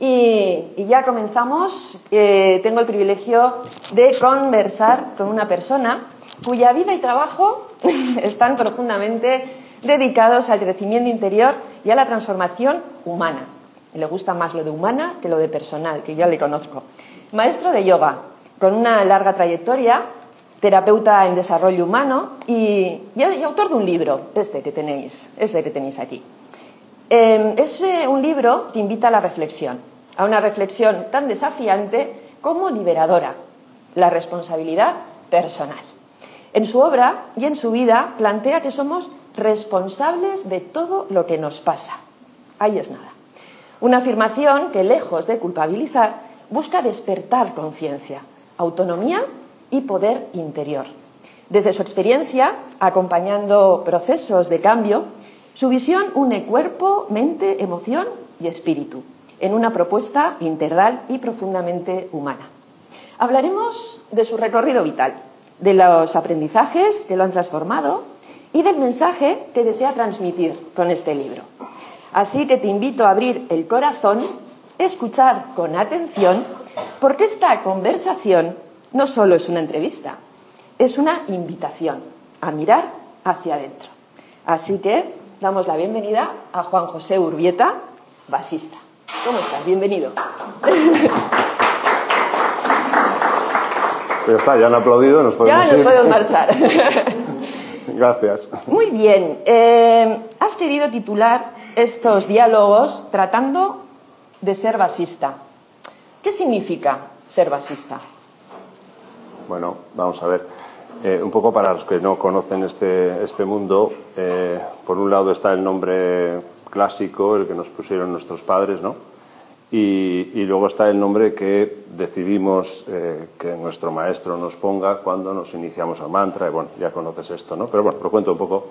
Y ya comenzamos. Tengo el privilegio de conversar con una persona cuya vida y trabajo están profundamente dedicados al crecimiento interior y a la transformación humana. Le gusta más lo de humana que lo de personal, que ya le conozco. Maestro de yoga, con una larga trayectoria, terapeuta en desarrollo humano y autor de un libro, este que tenéis aquí. Es un libro que invita a la reflexión, a una reflexión tan desafiante como liberadora, la responsabilidad personal. En su obra y en su vida plantea que somos responsables de todo lo que nos pasa. Ahí es nada. Una afirmación que, lejos de culpabilizar, busca despertar conciencia, autonomía y poder interior. Desde su experiencia, acompañando procesos de cambio, su visión une cuerpo, mente, emoción y espíritu, en una propuesta integral y profundamente humana. Hablaremos de su recorrido vital, de los aprendizajes que lo han transformado y del mensaje que desea transmitir con este libro. Así que te invito a abrir el corazón, escuchar con atención, porque esta conversación no solo es una entrevista, es una invitación a mirar hacia adentro. Así que damos la bienvenida a Juan José Urbieta, basista. ¿Cómo estás? Bienvenido. Ya está, ya han aplaudido, nos podemos ir. Ya nos podemos marchar. Gracias. Muy bien. Has querido titular estos diálogos tratando de ser basista. ¿Qué significa ser basista? Bueno, vamos a ver. Un poco para los que no conocen este mundo, por un lado está el nombre clásico, el que nos pusieron nuestros padres, ¿no? Y luego está el nombre que decidimos que nuestro maestro nos ponga cuando nos iniciamos al mantra. Y bueno, ya conoces esto, ¿no? Pero bueno, lo cuento un poco.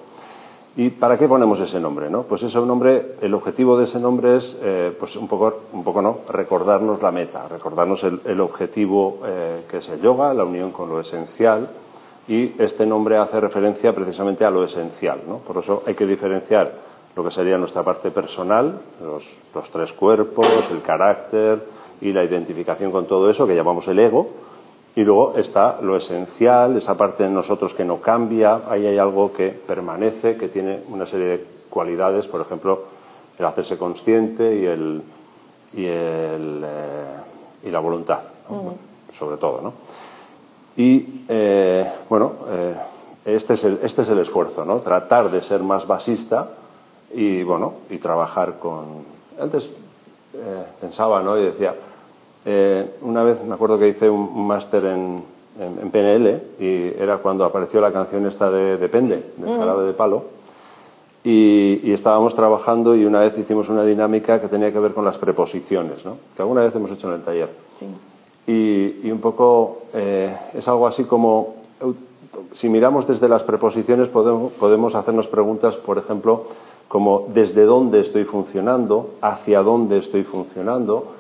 ¿Y para qué ponemos ese nombre, no? Pues ese nombre, el objetivo de ese nombre es, pues un poco no, recordarnos la meta, recordarnos el objetivo que es el yoga, la unión con lo esencial. Y este nombre hace referencia precisamente a lo esencial, ¿no? Por eso hay que diferenciar lo que sería nuestra parte personal, los tres cuerpos, el carácter y la identificación con todo eso, que llamamos el ego. Y luego está lo esencial, esa parte de nosotros que no cambia, ahí hay algo que permanece, que tiene una serie de cualidades, por ejemplo, el hacerse consciente y la voluntad, ¿no? Sobre todo, ¿no? Y, este es el esfuerzo, ¿no? Tratar de ser más basista y, bueno, y trabajar con... Antes pensaba, ¿no? Y decía... una vez me acuerdo que hice un máster en PNL y era cuando apareció la canción esta de Depende, de Jarabe de Palo, y estábamos trabajando y una vez hicimos una dinámica que tenía que ver con las preposiciones, ¿no? Que alguna vez hemos hecho en el taller. Sí. Y un poco es algo así como, si miramos desde las preposiciones podemos hacernos preguntas, por ejemplo, como ¿desde dónde estoy funcionando? ¿Hacia dónde estoy funcionando?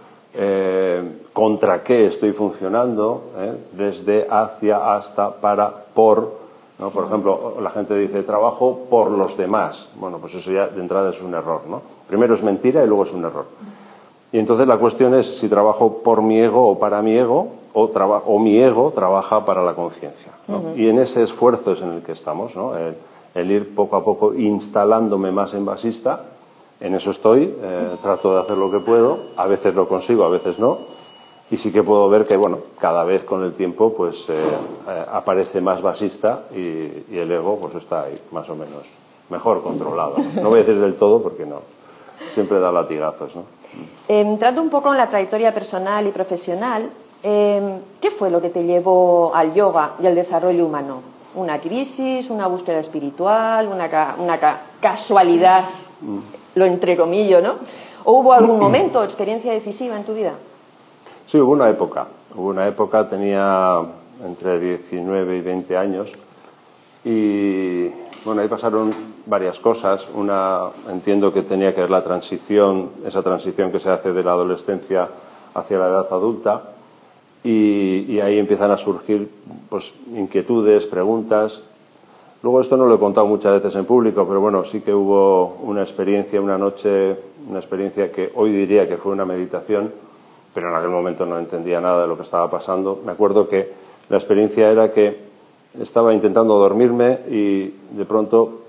¿Contra qué estoy funcionando? Desde, hacia, hasta, para, por, ¿no? Por ejemplo, la gente dice trabajo por los demás. Bueno, pues eso ya de entrada es un error, ¿no? Primero es mentira y luego es un error. Y entonces la cuestión es si trabajo por mi ego o para mi ego o mi ego trabaja para la conciencia, ¿no? Y en ese esfuerzo es en el que estamos, ¿no? El ir poco a poco instalándome más en basista. En eso estoy, trato de hacer lo que puedo, a veces lo consigo, a veces no, y sí que puedo ver que, bueno, cada vez con el tiempo pues aparece más basista y el ego pues está ahí más o menos mejor controlado. No voy a decir del todo porque no, siempre da latigazos, ¿no? Entrando un poco en la trayectoria personal y profesional, ¿qué fue lo que te llevó al yoga y al desarrollo humano? ¿Una crisis, una búsqueda espiritual, una casualidad? Lo entrecomillo, ¿no? ¿O hubo algún momento o experiencia decisiva en tu vida? Sí, hubo una época, tenía entre 19 y 20 años y, bueno, ahí pasaron varias cosas. Una, entiendo que tenía que ver la transición, esa transición que se hace de la adolescencia hacia la edad adulta y ahí empiezan a surgir pues inquietudes, preguntas. Luego esto no lo he contado muchas veces en público, pero bueno, sí que hubo una experiencia una noche una experiencia que hoy diría que fue una meditación, pero en aquel momento no entendía nada de lo que estaba pasando. Me acuerdo que la experiencia era que estaba intentando dormirme y de pronto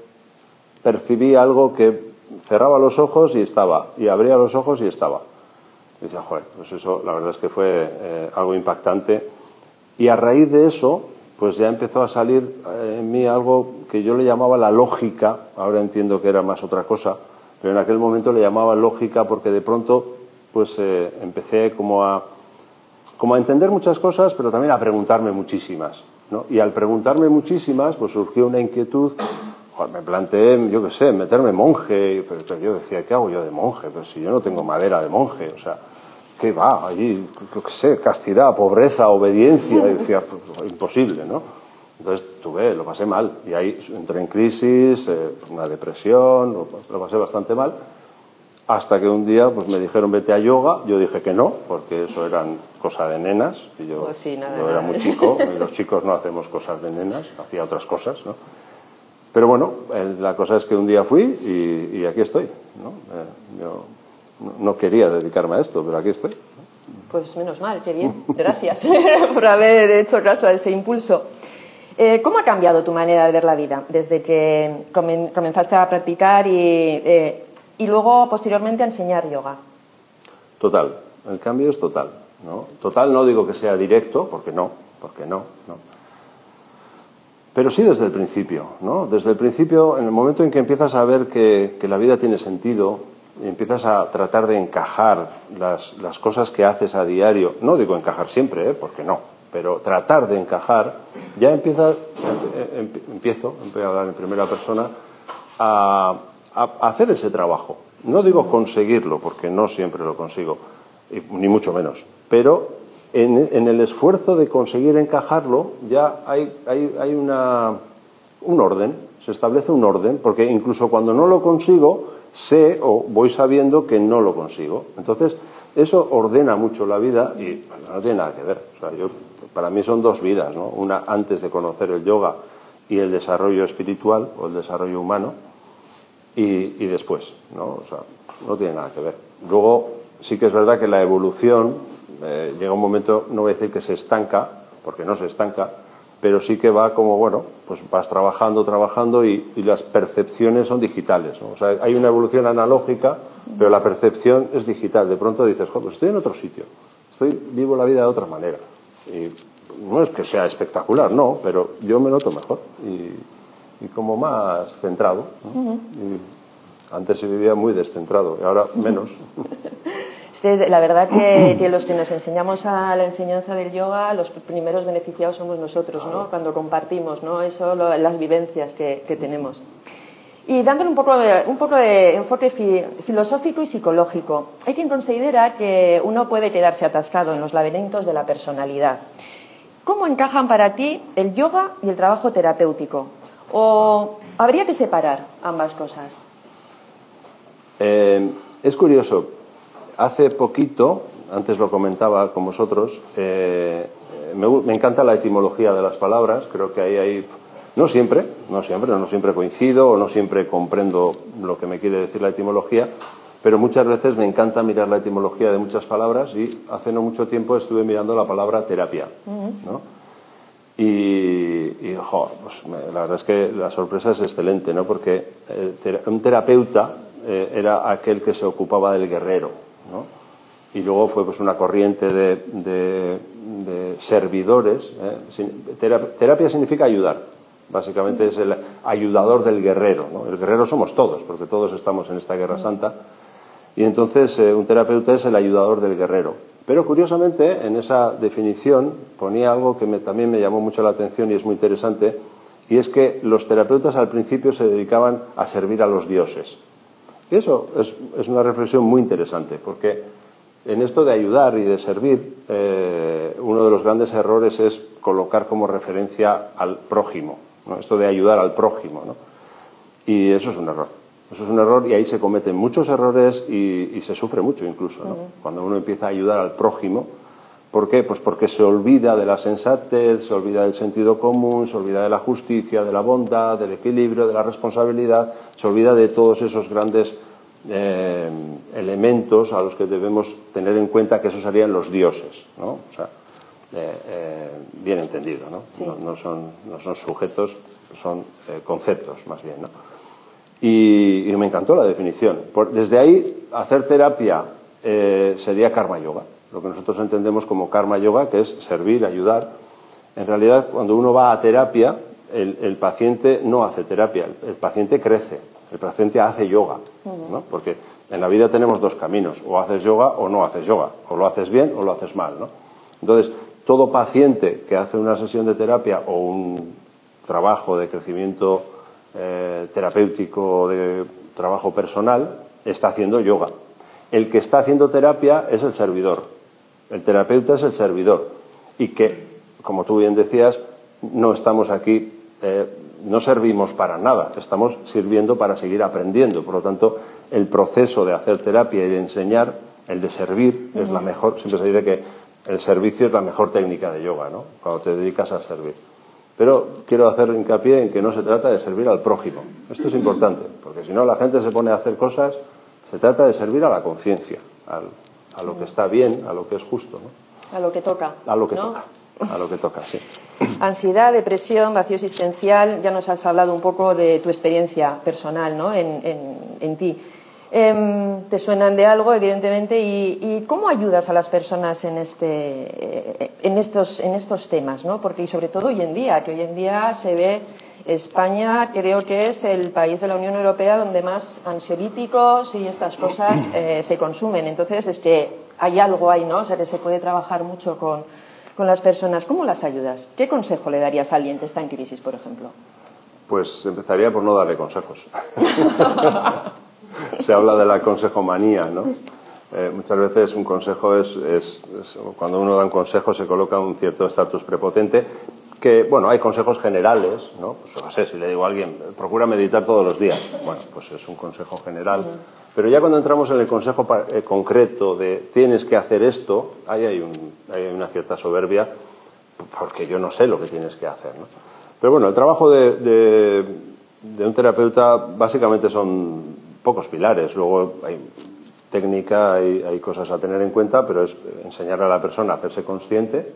percibí algo que cerraba los ojos y estaba, y abría los ojos y estaba. Y decía, joder, pues eso la verdad es que fue algo impactante. Y a raíz de eso, pues ya empezó a salir en mí algo que yo le llamaba la lógica. Ahora entiendo que era más otra cosa, pero en aquel momento le llamaba lógica porque de pronto pues empecé como a entender muchas cosas, pero también a preguntarme muchísimas, ¿no? Y al preguntarme muchísimas, pues surgió una inquietud. Joder, me planteé, yo qué sé, meterme monje, pero yo decía, ¿qué hago yo de monje? Pues si yo no tengo madera de monje, o sea, ¿qué va? Allí, yo qué sé, castidad, pobreza, obediencia, y decía, pues, imposible, ¿no? Entonces lo pasé mal, y ahí entré en crisis, una depresión, lo pasé bastante mal, hasta que un día pues me dijeron vete a yoga. Yo dije que no, porque eso eran cosas de nenas, y yo, pues sí, nada, yo era muy chico, y los chicos no hacemos cosas de nenas, hacía otras cosas, ¿no? Pero bueno, la cosa es que un día fui y aquí estoy, ¿no? Yo no quería dedicarme a esto, pero aquí estoy. Pues menos mal, qué bien. Gracias por haber hecho caso a ese impulso. ¿Cómo ha cambiado tu manera de ver la vida desde que comenzaste a practicar y luego posteriormente a enseñar yoga? Total, el cambio es total, ¿no? Total no digo que sea directo, porque no, ¿no? Pero sí desde el principio, ¿no? Desde el principio, en el momento en que empiezas a ver que la vida tiene sentido y empiezas a tratar de encajar las cosas que haces a diario, no digo encajar siempre, porque no, pero tratar de encajar, ya empiezo a hablar en primera persona, a hacer ese trabajo. No digo conseguirlo, porque no siempre lo consigo, ni mucho menos, pero en el esfuerzo de conseguir encajarlo ya hay un orden, se establece un orden, porque incluso cuando no lo consigo, sé o voy sabiendo que no lo consigo. Entonces, eso ordena mucho la vida y no tiene nada que ver. O sea, para mí son dos vidas, ¿no? Una antes de conocer el yoga y el desarrollo espiritual o el desarrollo humano y después, ¿no? O sea, no tiene nada que ver. Luego, sí que es verdad que la evolución llega un momento, no voy a decir que se estanca, porque no se estanca, pero sí que va como, bueno, pues vas trabajando y las percepciones son digitales, ¿no? O sea, hay una evolución analógica, pero la percepción es digital. De pronto dices, joder, pues estoy en otro sitio, vivo la vida de otra manera. Y no es que sea espectacular, no, pero yo me noto mejor y como más centrado, ¿no? Y antes se vivía muy descentrado y ahora menos. Es que la verdad que los que nos enseñamos a la enseñanza del yoga, los primeros beneficiados somos nosotros, ¿no? Cuando compartimos, ¿no? Eso, las vivencias que tenemos. Y dándole un poco de enfoque filosófico y psicológico, hay quien considera que uno puede quedarse atascado en los laberintos de la personalidad. ¿Cómo encajan para ti el yoga y el trabajo terapéutico? ¿O habría que separar ambas cosas? Es curioso. Hace poquito, antes lo comentaba con vosotros, me encanta la etimología de las palabras. Creo que ahí hay... No siempre coincido o no siempre comprendo lo que me quiere decir la etimología, pero muchas veces me encanta mirar la etimología de muchas palabras y hace no mucho tiempo estuve mirando la palabra terapia, ¿no? Pues la verdad es que la sorpresa es excelente, ¿no? Porque un terapeuta era aquel que se ocupaba del guerrero, ¿no? Y luego fue pues una corriente de servidores. Terapia significa ayudar. Básicamente es el ayudador del guerrero, ¿no? El guerrero somos todos, porque todos estamos en esta guerra santa. Y entonces un terapeuta es el ayudador del guerrero. Pero curiosamente en esa definición ponía algo que también me llamó mucho la atención y es muy interesante, y es que los terapeutas al principio se dedicaban a servir a los dioses. Y eso es una reflexión muy interesante, porque en esto de ayudar y de servir, uno de los grandes errores es colocar como referencia al prójimo, ¿no? Esto de ayudar al prójimo, ¿no? Y eso es un error. Eso es un error y ahí se cometen muchos errores y se sufre mucho incluso, ¿no? Cuando uno empieza a ayudar al prójimo. ¿Por qué? Pues porque se olvida de la sensatez, se olvida del sentido común, se olvida de la justicia, de la bondad, del equilibrio, de la responsabilidad, se olvida de todos esos grandes elementos a los que debemos tener en cuenta, que esos serían los dioses, ¿no? O sea, bien entendido, ¿no? Sí. No son sujetos, son conceptos más bien, ¿no? Y me encantó la definición. Desde ahí, hacer terapia sería karma yoga, lo que nosotros entendemos como karma yoga, que es servir, ayudar. En realidad, cuando uno va a terapia, el paciente no hace terapia, el paciente crece, el paciente hace yoga, ¿no? Porque en la vida tenemos dos caminos, o haces yoga o no haces yoga, o lo haces bien o lo haces mal, ¿no? Entonces, todo paciente que hace una sesión de terapia o un trabajo de crecimiento terapéutico, de trabajo personal, está haciendo yoga. El que está haciendo terapia es el servidor, el terapeuta es el servidor, y que, como tú bien decías, no estamos aquí, no servimos para nada, estamos sirviendo para seguir aprendiendo. Por lo tanto, el proceso de hacer terapia y de enseñar, el de servir, es la mejor. Siempre se dice que el servicio es la mejor técnica de yoga, ¿no? Cuando te dedicas a servir. Pero quiero hacer hincapié en que no se trata de servir al prójimo. Esto es importante, porque si no la gente se pone a hacer cosas. Se trata de servir a la conciencia, a lo que está bien, a lo que es justo, ¿no? A lo que toca. A lo que ¿no? toca, a lo que toca, sí. Ansiedad, depresión, vacío existencial, ya nos has hablado un poco de tu experiencia personal, ¿no? en ti. Te suenan de algo, evidentemente, y ¿cómo ayudas a las personas en estos temas, ¿no? Porque, y sobre todo hoy en día, que hoy en día se ve, España creo que es el país de la Unión Europea donde más ansiolíticos y estas cosas se consumen. Entonces, es que hay algo ahí, ¿no? O sea, que se puede trabajar mucho con las personas. ¿Cómo las ayudas? ¿Qué consejo le darías a alguien que está en crisis, por ejemplo? Pues empezaría por no darle consejos. Se habla de la consejomanía, ¿no? Muchas veces un consejo es cuando uno da un consejo se coloca un cierto estatus prepotente, que, bueno, hay consejos generales, ¿no? Pues no sé, si le digo a alguien, procura meditar todos los días, bueno, pues es un consejo general. Pero ya cuando entramos en el consejo concreto de tienes que hacer esto, ahí hay una cierta soberbia, porque yo no sé lo que tienes que hacer, ¿no? Pero bueno, el trabajo de un terapeuta básicamente son pocos pilares. Luego hay técnica, hay cosas a tener en cuenta, pero es enseñarle a la persona a hacerse consciente.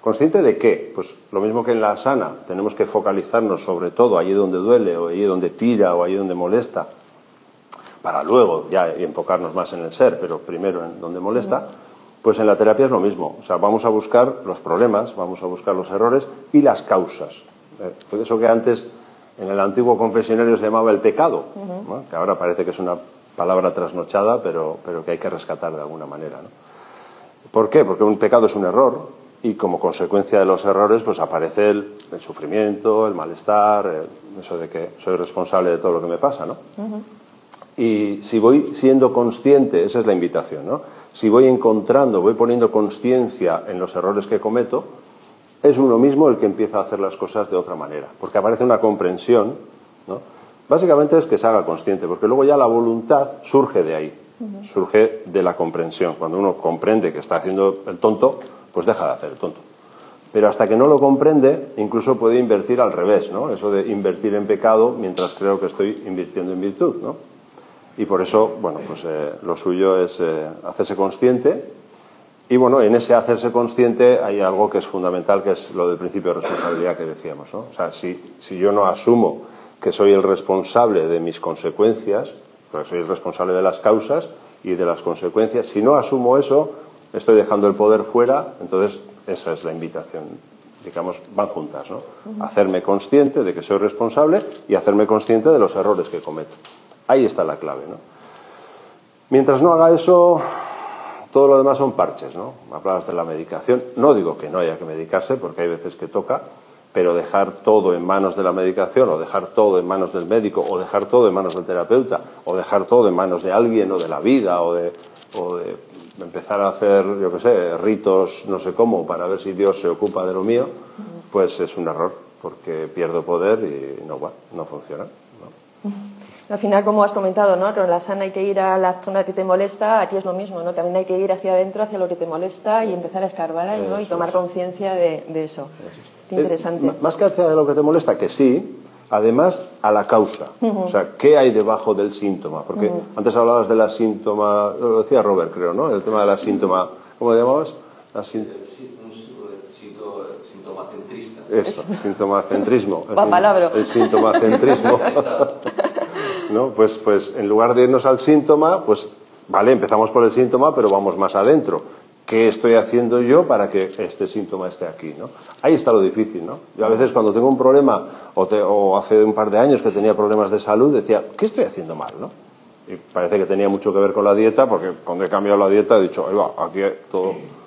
¿Consciente de qué? Pues lo mismo que en la asana, tenemos que focalizarnos sobre todo allí donde duele, o allí donde tira, o allí donde molesta, para luego ya enfocarnos más en el ser, pero primero en donde molesta. Pues en la terapia es lo mismo. O sea, vamos a buscar los problemas, vamos a buscar los errores y las causas. Por eso que antes en el antiguo confesionario se llamaba el pecado, ¿no? Que ahora parece que es una palabra trasnochada, pero que hay que rescatar de alguna manera, ¿no? ¿Por qué? Porque un pecado es un error y como consecuencia de los errores pues aparece el sufrimiento, el malestar, eso de que soy responsable de todo lo que me pasa, ¿no? Y si voy siendo consciente, esa es la invitación, ¿no? Si voy encontrando, voy poniendo conciencia en los errores que cometo, es uno mismo el que empieza a hacer las cosas de otra manera, porque aparece una comprensión, ¿no? Básicamente es que se haga consciente, porque luego ya la voluntad surge de ahí, surge de la comprensión. Cuando uno comprende que está haciendo el tonto, pues deja de hacer el tonto. Pero hasta que no lo comprende, incluso puede invertir al revés, ¿no? Eso de invertir en pecado mientras creo que estoy invirtiendo en virtud, ¿no? Y por eso, bueno, pues lo suyo es hacerse consciente. Y bueno, en ese hacerse consciente hay algo que es fundamental, que es lo del principio de responsabilidad que decíamos, ¿no? O sea, si yo no asumo que soy el responsable de mis consecuencias, porque soy el responsable de las causas y de las consecuencias, si no asumo eso, estoy dejando el poder fuera. Entonces esa es la invitación, digamos, van juntas, ¿no? Hacerme consciente de que soy responsable y hacerme consciente de los errores que cometo. Ahí está la clave, ¿no? Mientras no haga eso, todo lo demás son parches, ¿no? Hablabas de la medicación. No digo que no haya que medicarse, porque hay veces que toca, pero dejar todo en manos de la medicación, o dejar todo en manos del médico, o dejar todo en manos del terapeuta, o dejar todo en manos de alguien, o de la vida, o de empezar a hacer, yo qué sé, ritos, no sé cómo, para ver si Dios se ocupa de lo mío, pues es un error, porque pierdo poder y no funciona, ¿no? Al final, como has comentado, ¿no? Con la sana hay que ir a la zona que te molesta, aquí es lo mismo, ¿no? También hay que ir hacia adentro, hacia lo que te molesta y empezar a escarbar ahí, ¿no? Y tomar conciencia de eso. Qué interesante. Más que hacia lo que te molesta, que sí, además a la causa. O sea, ¿qué hay debajo del síntoma? Porque antes hablabas de la síntoma, lo decía Robert, creo, ¿no? El tema de la síntoma, ¿cómo le llamabas? Sintomacentrismo. Eso, sintomacentrismo. Palabra. El sintomacentrismo. ¿No? Pues en lugar de irnos al síntoma, pues vale, empezamos por el síntoma, pero vamos más adentro. ¿Qué estoy haciendo yo para que este síntoma esté aquí, ¿no? Ahí está lo difícil, ¿no? Yo a veces cuando tengo un problema, o hace un par de años que tenía problemas de salud, decía, ¿qué estoy haciendo mal, no? Y parece que tenía mucho que ver con la dieta, porque cuando he cambiado la dieta he dicho, ahí va, aquí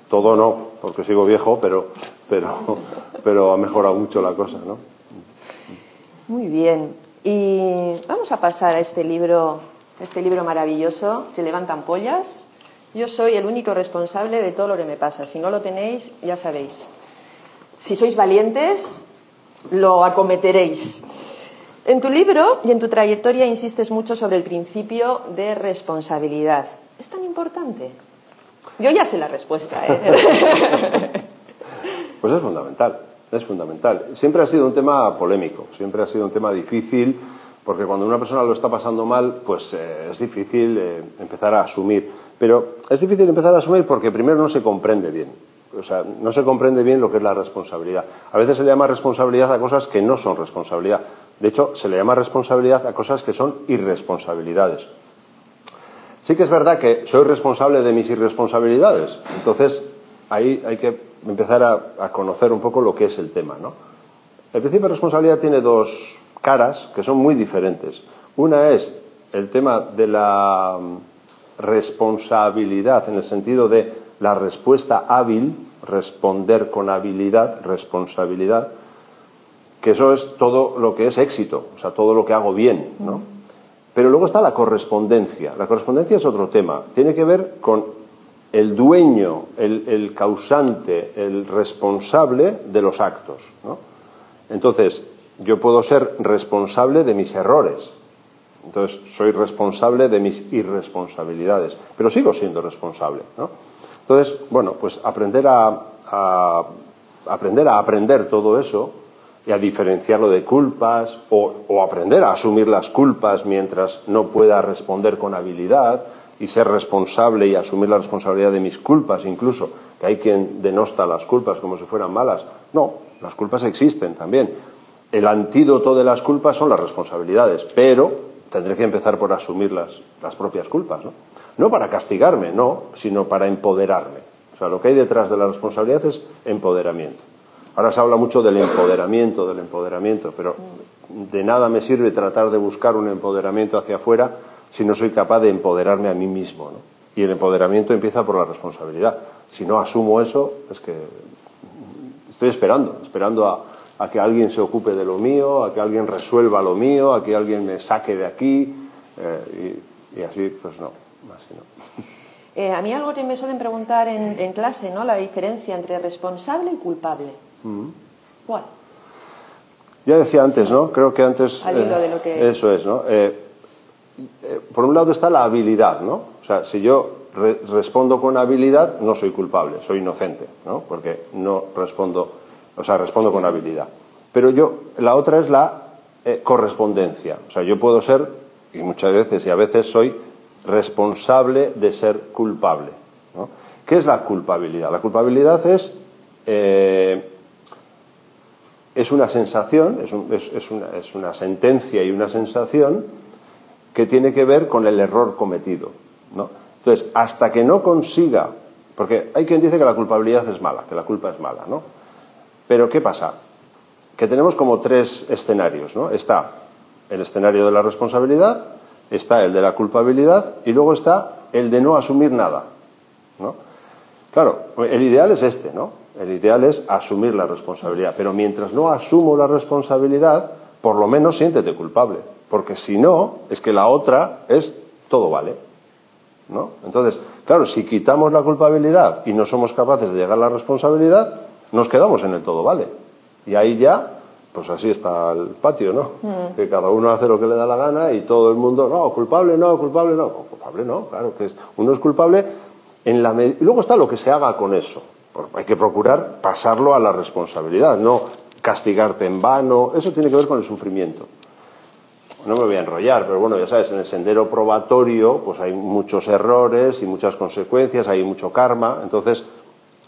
todo no, porque sigo viejo, pero ha mejorado mucho la cosa, ¿no? Muy bien. Y vamos a pasar a este libro maravilloso, que levanta ampollas. Yo soy el único responsable de todo lo que me pasa. Si no lo tenéis, ya sabéis. Si sois valientes, lo acometeréis. En tu libro y en tu trayectoria insistes mucho sobre el principio de responsabilidad. ¿Es tan importante? Yo ya sé la respuesta, ¿eh? Pues es fundamental. Es fundamental. Siempre ha sido un tema polémico, siempre ha sido un tema difícil, porque cuando una persona lo está pasando mal, pues es difícil empezar a asumir. Pero es difícil empezar a asumir porque primero no se comprende bien. O sea, no se comprende bien lo que es la responsabilidad. A veces se le llama responsabilidad a cosas que no son responsabilidad. De hecho, se le llama responsabilidad a cosas que son irresponsabilidades. Sí que es verdad que soy responsable de mis irresponsabilidades. Entonces, ahí hay que empezar a conocer un poco lo que es el tema, ¿no? El principio de responsabilidad tiene dos caras que son muy diferentes. Una es el tema de la responsabilidad en el sentido de la respuesta hábil, responder con habilidad, responsabilidad, que eso es todo lo que es éxito, o sea, todo lo que hago bien, ¿no? Pero luego está la correspondencia. La correspondencia es otro tema. Tiene que ver con el dueño, el causante, el responsable de los actos, ¿no? Entonces, yo puedo ser responsable de mis errores. Entonces, soy responsable de mis irresponsabilidades, pero sigo siendo responsable, ¿no? Entonces, bueno, pues aprender a aprender todo eso y a diferenciarlo de culpas o aprender a asumir las culpas mientras no pueda responder con habilidad y ser responsable y asumir la responsabilidad de mis culpas incluso, que hay quien denosta las culpas como si fueran malas. No, las culpas existen también. El antídoto de las culpas son las responsabilidades, pero tendré que empezar por asumir las propias culpas, ¿no? No para castigarme, no, sino para empoderarme. O sea, lo que hay detrás de la responsabilidad es empoderamiento. Ahora se habla mucho del empoderamiento, pero de nada me sirve tratar de buscar un empoderamiento hacia afuera si no soy capaz de empoderarme a mí mismo, ¿no? Y el empoderamiento empieza por la responsabilidad. Si no asumo eso, es que estoy esperando a que alguien se ocupe de lo mío, a que alguien resuelva lo mío, a que alguien me saque de aquí, y así, pues no, así no. A mí algo que me suelen preguntar en clase, ¿no? La diferencia entre responsable y culpable. ¿Cuál? Ya decía antes, ¿no? Creo que antes... Al hilo de lo que... Eso es, ¿no? Por un lado está la habilidad, ¿no? O sea, si yo respondo con habilidad, no soy culpable, soy inocente, ¿no? Porque no respondo, o sea, respondo con habilidad. Pero la otra es la correspondencia. O sea, yo puedo ser, y muchas veces y a veces soy responsable de ser culpable, ¿no? ¿Qué es la culpabilidad? La culpabilidad es una sensación, es una sentencia y una sensación que tiene que ver con el error cometido, ¿no? Entonces, hasta que no consiga, porque hay quien dice que la culpabilidad es mala, que la culpa es mala, ¿no? Pero ¿qué pasa? Que tenemos como tres escenarios, ¿no? Está el escenario de la responsabilidad, está el de la culpabilidad y luego está el de no asumir nada, ¿no? Claro, el ideal es este, ¿no? El ideal es asumir la responsabilidad, pero mientras no asumo la responsabilidad, por lo menos siéntete culpable, porque si no, es que la otra es todo vale, ¿no? Entonces, claro, si quitamos la culpabilidad y no somos capaces de llegar a la responsabilidad, nos quedamos en el todo vale. Y ahí ya, pues así está el patio, ¿no? Que cada uno hace lo que le da la gana y todo el mundo, no, culpable no, culpable no. Culpable no, claro, que uno es culpable en la medida... Y luego está lo que se haga con eso. Hay que procurar pasarlo a la responsabilidad, no castigarte en vano. Eso tiene que ver con el sufrimiento. no me voy a enrollar, pero bueno, ya sabes, en el sendero probatorio pues hay muchos errores y muchas consecuencias, hay mucho karma, entonces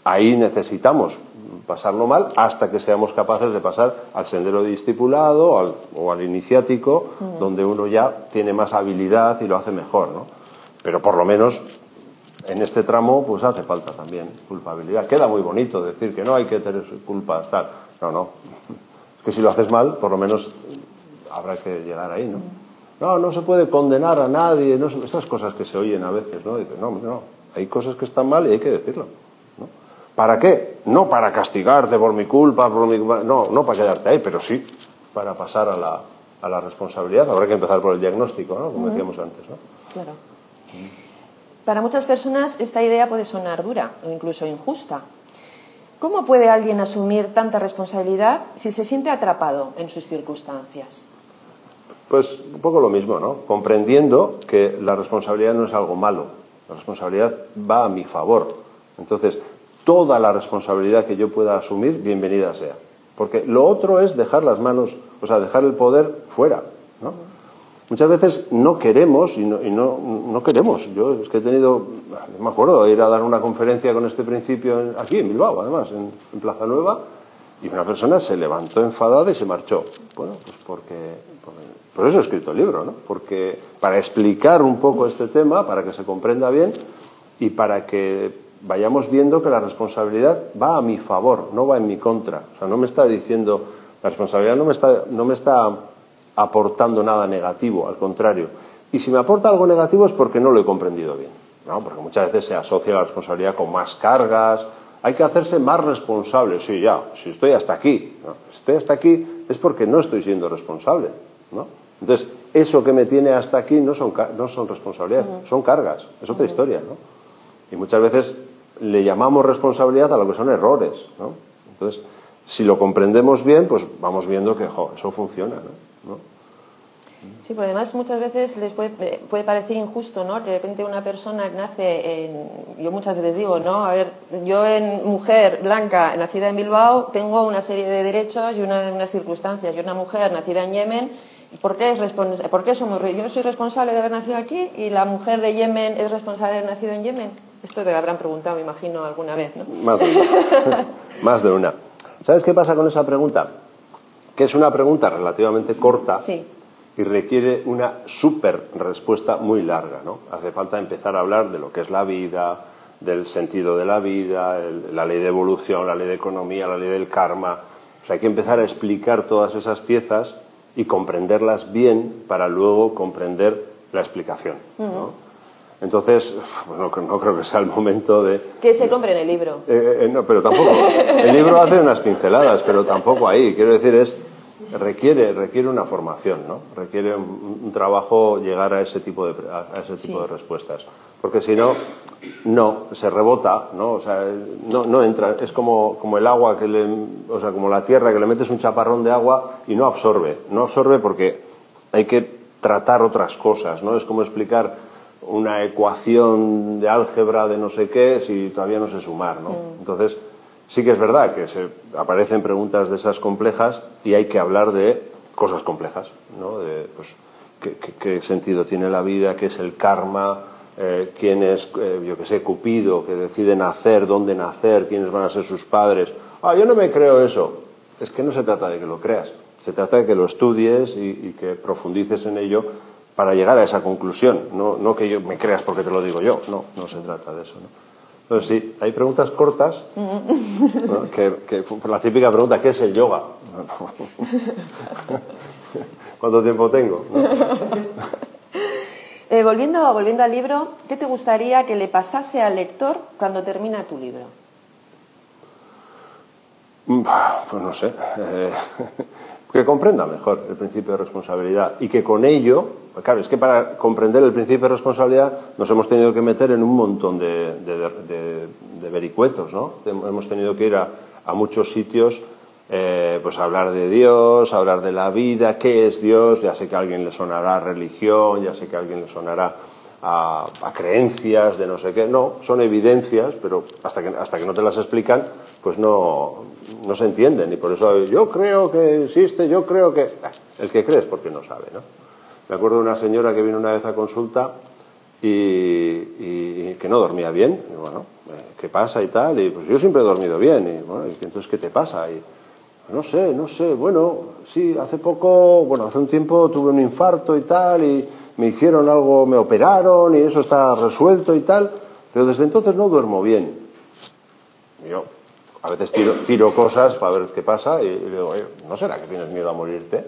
ahí necesitamos pasarlo mal hasta que seamos capaces de pasar al sendero de discipulado o al iniciático, donde uno ya tiene más habilidad y lo hace mejor, ¿no? Pero por lo menos en este tramo pues hace falta también culpabilidad. Queda muy bonito decir que no hay que tener culpas, tal. No. Es que si lo haces mal, por lo menos habrá que llegar ahí, ¿no? No se puede condenar a nadie, no, esas cosas que se oyen a veces, ¿no? Dicen, no, hay cosas que están mal y hay que decirlo, ¿no? ¿Para qué? No para castigarte por mi culpa, no para quedarte ahí, pero sí para pasar a la responsabilidad. Habrá que empezar por el diagnóstico, ¿no? Como decíamos antes, ¿no? Claro. Para muchas personas esta idea puede sonar dura o incluso injusta. ¿Cómo puede alguien asumir tanta responsabilidad si se siente atrapado en sus circunstancias? Pues un poco lo mismo, ¿no? Comprendiendo que la responsabilidad no es algo malo, la responsabilidad va a mi favor. Entonces, toda la responsabilidad que yo pueda asumir, bienvenida sea. Porque lo otro es dejar las manos, o sea, dejar el poder fuera, ¿no? Muchas veces no queremos y no queremos. Yo es que he tenido, me acuerdo, de ir a dar una conferencia con este principio aquí en Bilbao, además, en Plaza Nueva, y una persona se levantó enfadada y se marchó. Bueno, pues por eso he escrito el libro, ¿no? Porque para explicar un poco este tema, para que se comprenda bien y para que vayamos viendo que la responsabilidad va a mi favor, no va en mi contra. O sea, no me está diciendo, la responsabilidad no me está aportando nada negativo, al contrario. Y si me aporta algo negativo es porque no lo he comprendido bien, ¿no? Porque muchas veces se asocia la responsabilidad con más cargas, hay que hacerse más responsable. Sí, ya, si estoy hasta aquí, ¿no? Si estoy hasta aquí es porque no estoy siendo responsable, ¿no? Entonces, eso que me tiene hasta aquí no son responsabilidades, son cargas, es otra historia, ¿no? Y muchas veces le llamamos responsabilidad a lo que son errores, ¿no? Entonces, si lo comprendemos bien, pues vamos viendo que eso funciona, ¿no? Sí, pero además muchas veces les puede parecer injusto, ¿no? De repente una persona nace yo muchas veces digo, ¿no? A ver, yo en mujer blanca nacida en Bilbao tengo una serie de derechos y unas circunstancias. Y una mujer nacida en Yemen, ¿por qué yo soy responsable de haber nacido aquí y la mujer de Yemen es responsable de haber nacido en Yemen? Esto te lo habrán preguntado, me imagino, alguna vez, ¿no? Más de una. Más de una. ¿Sabes qué pasa con esa pregunta? Que es una pregunta relativamente corta. Sí. Y requiere una súper respuesta muy larga, ¿no? Hace falta empezar a hablar de lo que es la vida, del sentido de la vida, la ley de evolución, la ley de economía, la ley del karma. O sea, hay que empezar a explicar todas esas piezas y comprenderlas bien para luego comprender la explicación, ¿no? Entonces, bueno, no creo que sea el momento de... Que se compre en el libro. No, pero tampoco. El libro hace unas pinceladas, pero tampoco ahí. Quiero decir, requiere una formación, ¿no? Requiere un trabajo llegar a ese tipo de respuestas. Porque si no, se rebota, ¿no? O sea, no entra. Es como el agua como la tierra que le metes un chaparrón de agua y no absorbe. No absorbe porque hay que tratar otras cosas, ¿no? Es como explicar una ecuación de álgebra de no sé qué si todavía no sé sumar, ¿no? Entonces, sí que es verdad que aparecen preguntas de esas complejas y hay que hablar de cosas complejas, ¿no? De, pues, qué sentido tiene la vida, qué es el karma, quién es, yo qué sé, Cupido, que decide nacer, dónde nacer, quiénes van a ser sus padres. Yo no me creo eso. Es que no se trata de que lo creas, se trata de que lo estudies y que profundices en ello para llegar a esa conclusión, no que yo me creas porque te lo digo yo, no se trata de eso, ¿no? Entonces sí, hay preguntas cortas, ¿no? que la típica pregunta, ¿qué es el yoga? ¿Cuánto tiempo tengo? ¿No? Volviendo al libro, ¿qué te gustaría que le pasase al lector cuando termina tu libro? Pues no sé, que comprenda mejor el principio de responsabilidad y que con ello, claro, es que para comprender el principio de responsabilidad nos hemos tenido que meter en un montón de vericuetos, ¿no? Hemos tenido que ir a muchos sitios, pues a hablar de Dios, a hablar de la vida, qué es Dios. Ya sé que a alguien le sonará a religión, ya sé que a alguien le sonará a creencias de no sé qué. No, son evidencias, pero hasta que no te las explican, pues no se entienden. Y por eso yo creo que existe, yo creo que... El que cree es porque no sabe, ¿no? Me acuerdo de una señora que vino una vez a consulta y que no dormía bien. Y bueno, ¿qué pasa y tal? Y pues yo siempre he dormido bien. Y bueno, entonces, ¿qué te pasa? Y no sé, bueno, sí, hace un tiempo tuve un infarto y tal, y me hicieron algo, me operaron y eso está resuelto y tal, pero desde entonces no duermo bien. Y yo a veces tiro cosas para ver qué pasa y le digo, ¿no será que tienes miedo a morirte?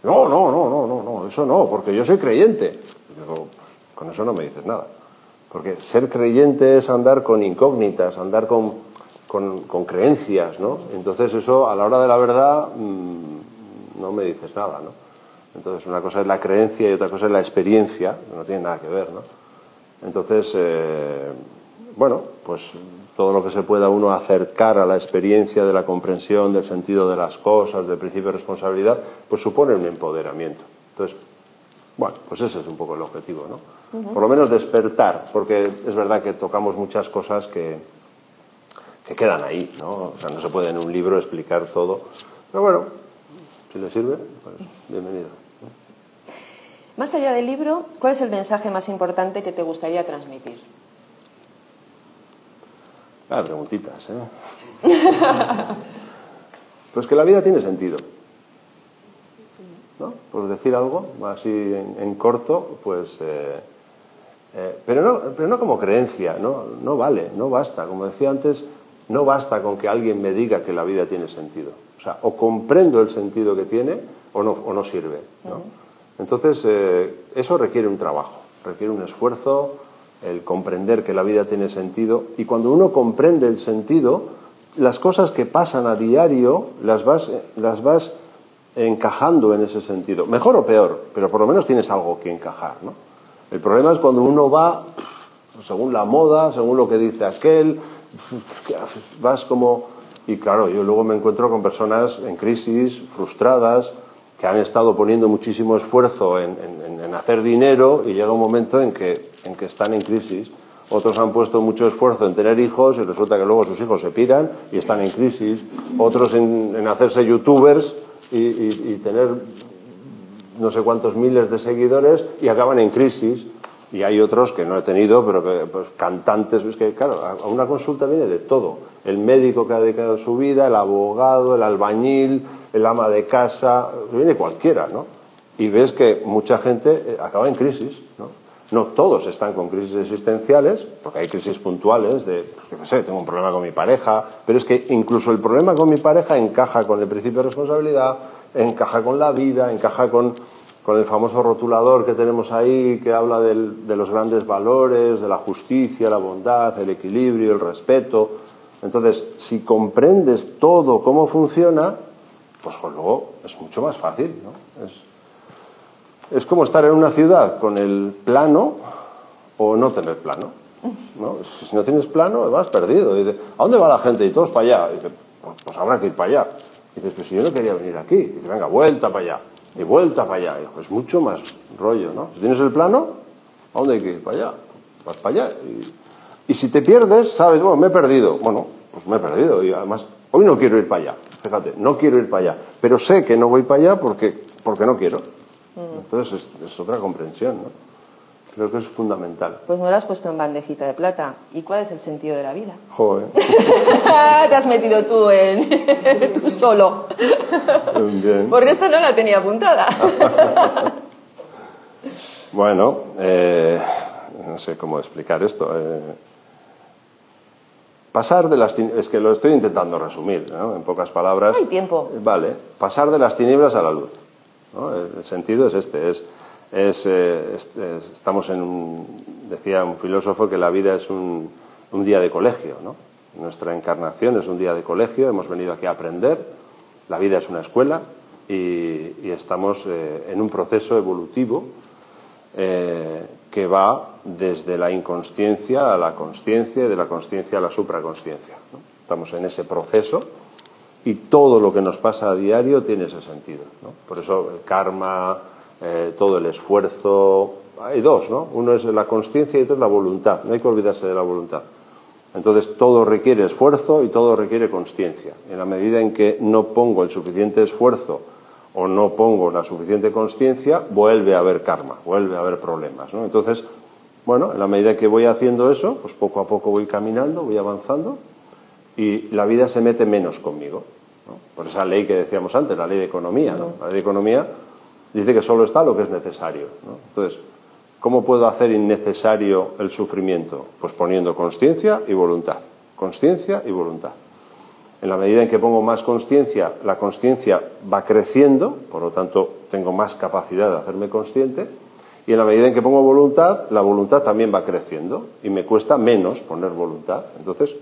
No, eso no, porque yo soy creyente. Y digo, con eso no me dices nada, porque ser creyente es andar con incógnitas, andar con creencias, ¿no? Entonces eso a la hora de la verdad no me dices nada, ¿no? Entonces una cosa es la creencia y otra cosa es la experiencia, que no tiene nada que ver, ¿no? Entonces, bueno, pues todo lo que se pueda uno acercar a la experiencia de la comprensión del sentido de las cosas, del principio de responsabilidad, pues supone un empoderamiento. Entonces, bueno, pues ese es un poco el objetivo, ¿no? Por lo menos despertar, porque es verdad que tocamos muchas cosas que quedan ahí, ¿no? O sea, no se puede en un libro explicar todo. Pero bueno, si le sirve, pues bienvenido. Más allá del libro, ¿cuál es el mensaje más importante que te gustaría transmitir? Preguntitas, ¿eh? Pues que la vida tiene sentido, ¿no? Por decir algo, así en corto, pues... pero no como creencia, no vale, no basta. Como decía antes, no basta con que alguien me diga que la vida tiene sentido. O sea, o comprendo el sentido que tiene o no sirve, ¿no? Entonces, eso requiere un trabajo, requiere un esfuerzo, el comprender que la vida tiene sentido. Y cuando uno comprende el sentido, las cosas que pasan a diario las vas encajando en ese sentido. Mejor o peor, pero por lo menos tienes algo que encajar, ¿no? El problema es cuando uno va según la moda, según lo que dice aquel, vas como... Y claro, yo luego me encuentro con personas en crisis, frustradas, que han estado poniendo muchísimo esfuerzo en hacer dinero y llega un momento en que están en crisis. Otros han puesto mucho esfuerzo en tener hijos y resulta que luego sus hijos se piran y están en crisis. Otros en hacerse youtubers y tener no sé cuántos miles de seguidores y acaban en crisis. Y hay otros que no he tenido, pero que pues, cantantes, es que claro, a una consulta viene de todo. El médico que ha dedicado su vida, el abogado, el albañil, el ama de casa, viene cualquiera, ¿no? Y ves que mucha gente acaba en crisis, ¿no? No todos están con crisis existenciales, porque hay crisis puntuales de, pues, yo qué sé, tengo un problema con mi pareja, pero es que incluso el problema con mi pareja encaja con el principio de responsabilidad, encaja con la vida, encaja con el famoso rotulador que tenemos ahí, que habla de los grandes valores, de la justicia, la bondad, el equilibrio, el respeto. Entonces, si comprendes todo cómo funciona, pues luego es mucho más fácil, ¿no? Es como estar en una ciudad con el plano o no tener plano, ¿no? Si no tienes plano, vas perdido. Y dices, ¿a dónde va la gente? Y todos para allá. Y dices, pues habrá que ir para allá. Y dices, pues si yo no quería venir aquí. Y dices, venga, vuelta para allá. Y vuelta para allá. Y pues mucho más rollo, ¿no? Si tienes el plano, ¿a dónde hay que ir? Para allá. Vas para allá. Y si te pierdes, sabes, bueno, me he perdido. Bueno, pues me he perdido. Y además, hoy no quiero ir para allá. Fíjate, no quiero ir para allá. Pero sé que no voy para allá porque no quiero. Entonces es otra comprensión, ¿no? Creo que es fundamental. Pues me lo has puesto en bandejita de plata. ¿Y cuál es el sentido de la vida? Joder. Te has metido tú tú solo. Bien. Porque esta no la tenía apuntada. Bueno, no sé cómo explicar esto. Pasar de las tinieblas, es que lo estoy intentando resumir, ¿no? En pocas palabras. No hay tiempo. Vale, pasar de las tinieblas a la luz, ¿no? El sentido es este, estamos decía un filósofo que la vida es un día de colegio, ¿no? Nuestra encarnación es un día de colegio, hemos venido aquí a aprender, la vida es una escuela y estamos en un proceso evolutivo que va desde la inconsciencia a la consciencia y de la consciencia a la supraconsciencia, ¿no? Estamos en ese proceso y todo lo que nos pasa a diario tiene ese sentido, ¿no? Por eso el karma, todo el esfuerzo, hay dos, ¿no? Uno es la consciencia y otro es la voluntad, no hay que olvidarse de la voluntad. Entonces todo requiere esfuerzo y todo requiere consciencia. En la medida en que no pongo el suficiente esfuerzo o no pongo la suficiente consciencia, vuelve a haber karma, vuelve a haber problemas, ¿no? Entonces, bueno, en la medida que voy haciendo eso, pues poco a poco voy caminando, voy avanzando y la vida se mete menos conmigo, ¿no? Por esa ley que decíamos antes, la ley de economía, ¿no? La ley de economía dice que solo está lo que es necesario, ¿no? Entonces, ¿cómo puedo hacer innecesario el sufrimiento? Pues poniendo consciencia y voluntad. Consciencia y voluntad. En la medida en que pongo más consciencia, la consciencia va creciendo, por lo tanto tengo más capacidad de hacerme consciente, y en la medida en que pongo voluntad, la voluntad también va creciendo y me cuesta menos poner voluntad. Entonces,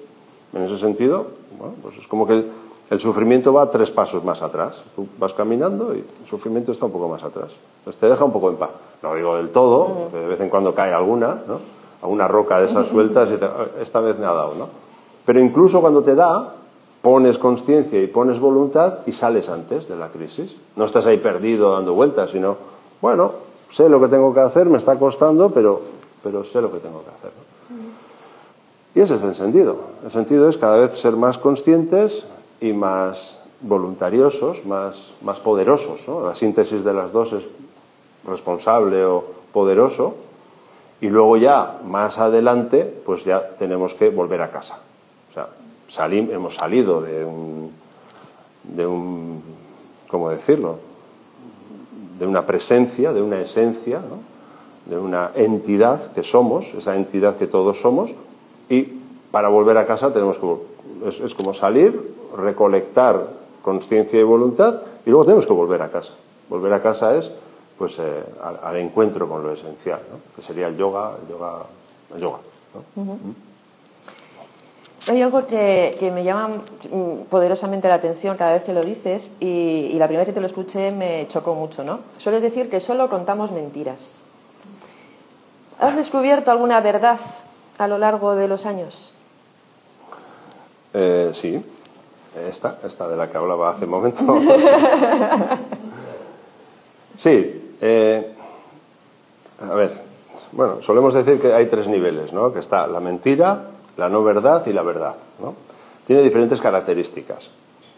en ese sentido, bueno, pues es como que el sufrimiento va 3 pasos más atrás. Tú vas caminando y el sufrimiento está un poco más atrás. Pues te deja un poco en paz. No digo del todo, porque de vez en cuando cae alguna, ¿no? Alguna roca de esas sueltas y esta vez me ha dado, ¿no? Pero incluso cuando te da, pones consciencia y pones voluntad y sales antes de la crisis. No estás ahí perdido dando vueltas, sino, bueno, sé lo que tengo que hacer, me está costando, pero sé lo que tengo que hacer, ¿no? Y ese es el sentido. El sentido es cada vez ser más conscientes y más voluntariosos, más poderosos, ¿no? La síntesis de las dos es responsable o poderoso, y luego ya más adelante pues ya tenemos que volver a casa. O sea, hemos salido de un ¿cómo decirlo? De una presencia, de una esencia, ¿no? De una entidad que somos, esa entidad que todos somos, y para volver a casa tenemos que es como salir, recolectar consciencia y voluntad, y luego tenemos que volver a casa. Volver a casa es pues al encuentro con lo esencial, ¿no? Que sería el yoga, ¿no? Hay algo que me llama poderosamente la atención cada vez que lo dices, y la primera vez que te lo escuché me chocó mucho, ¿no? Sueles decir que solo contamos mentiras. ¿Has descubierto alguna verdad a lo largo de los años? Sí, esta de la que hablaba hace un momento. Sí, a ver, bueno, solemos decir que hay 3 niveles, ¿no? Que está la mentira, la no verdad y la verdad, ¿no? Tiene diferentes características.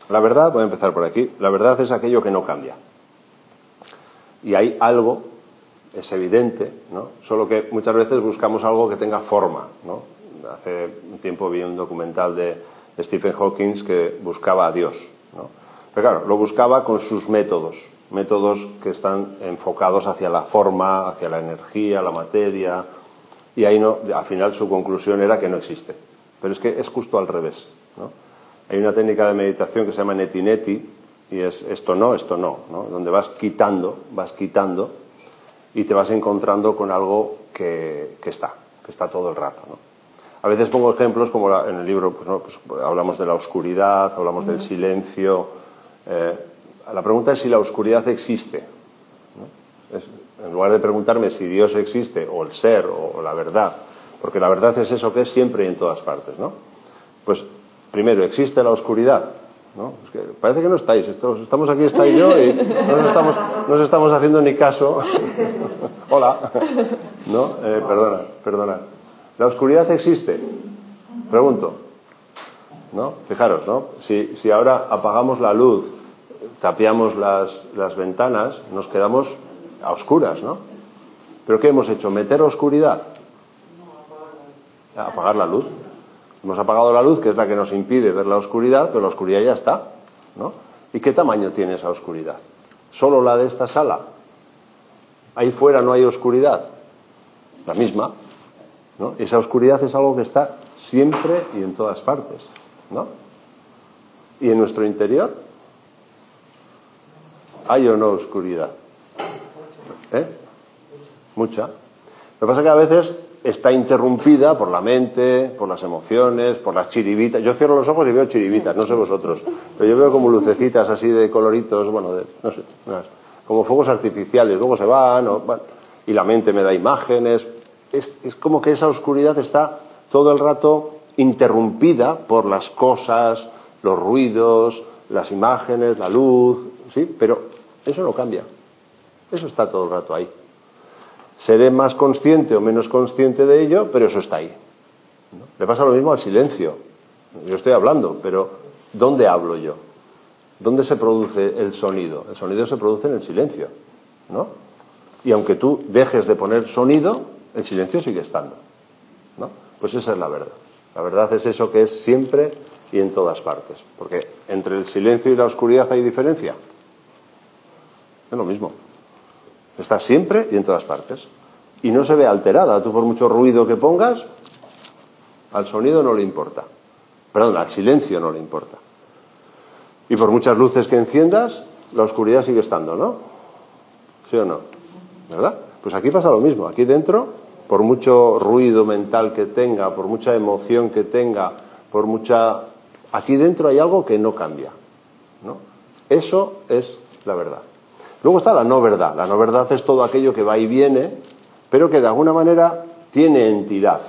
La verdad, voy a empezar por aquí, la verdad es aquello que no cambia. Y hay algo, es evidente, ¿no? Solo que muchas veces buscamos algo que tenga forma, ¿no? Hace un tiempo vi un documental de Stephen Hawking que buscaba a Dios, ¿no? Pero claro, lo buscaba con sus métodos que están enfocados hacia la forma, hacia la energía, la materia, y ahí no, al final su conclusión era que no existe. Pero es que es justo al revés, ¿no? Hay una técnica de meditación que se llama neti neti, y es esto no, ¿no? Donde vas quitando, y te vas encontrando con algo que está todo el rato, ¿no? A veces pongo ejemplos como en el libro, pues, ¿no? Pues hablamos de la oscuridad, hablamos del silencio. La pregunta es si la oscuridad existe, ¿no? En lugar de preguntarme si Dios existe, o el ser, o la verdad, porque la verdad es eso que es siempre y en todas partes, ¿no? Pues primero, ¿existe la oscuridad? ¿No? Es que parece que no estáis, estamos aquí, está y yo, y no nos estamos haciendo ni caso. Hola, ¿no? Perdona. ¿La oscuridad existe? Pregunto, ¿no? Fijaros, ¿no? Si ahora apagamos la luz, tapiamos las ventanas, nos quedamos a oscuras, ¿no? ¿Pero qué hemos hecho? ¿Meter oscuridad? Apagar la luz. Hemos apagado la luz, que es la que nos impide ver la oscuridad, pero la oscuridad ya está, ¿no? ¿Y qué tamaño tiene esa oscuridad? ¿Solo la de esta sala? ¿Ahí fuera no hay oscuridad? La misma, ¿no? Esa oscuridad es algo que está siempre y en todas partes, ¿no? ¿Y en nuestro interior? ¿Hay o no oscuridad? Mucha. Lo que pasa es que a veces está interrumpida por la mente, por las emociones, por las chiribitas. Yo cierro los ojos y veo chiribitas, no sé vosotros, pero yo veo como lucecitas así de coloritos, bueno, no sé, como fuegos artificiales, luego se van, y la mente me da imágenes. Es como que esa oscuridad está todo el rato interrumpida por las cosas, los ruidos, las imágenes, la luz, ¿sí? Pero eso no cambia, eso está todo el rato ahí. Seré más consciente o menos consciente de ello, pero eso está ahí, ¿no? Le pasa lo mismo al silencio. Yo estoy hablando, pero ¿dónde hablo yo? ¿Dónde se produce el sonido? El sonido se produce en el silencio, ¿no? Y aunque tú dejes de poner sonido, el silencio sigue estando, ¿no? Pues esa es la verdad. La verdad es eso que es siempre y en todas partes. Porque entre el silencio y la oscuridad hay diferencia. Es lo mismo. Está siempre y en todas partes. Y no se ve alterada. Tú por mucho ruido que pongas, al sonido no le importa. Perdón, al silencio no le importa. Y por muchas luces que enciendas, la oscuridad sigue estando, ¿no? ¿Sí o no? ¿Verdad? Pues aquí pasa lo mismo. Aquí dentro, por mucho ruido mental que tenga, por mucha emoción que tenga, por mucha... Aquí dentro hay algo que no cambia, ¿no? Eso es la verdad. Luego está la no verdad. La no verdad es todo aquello que va y viene, pero que de alguna manera tiene entidad,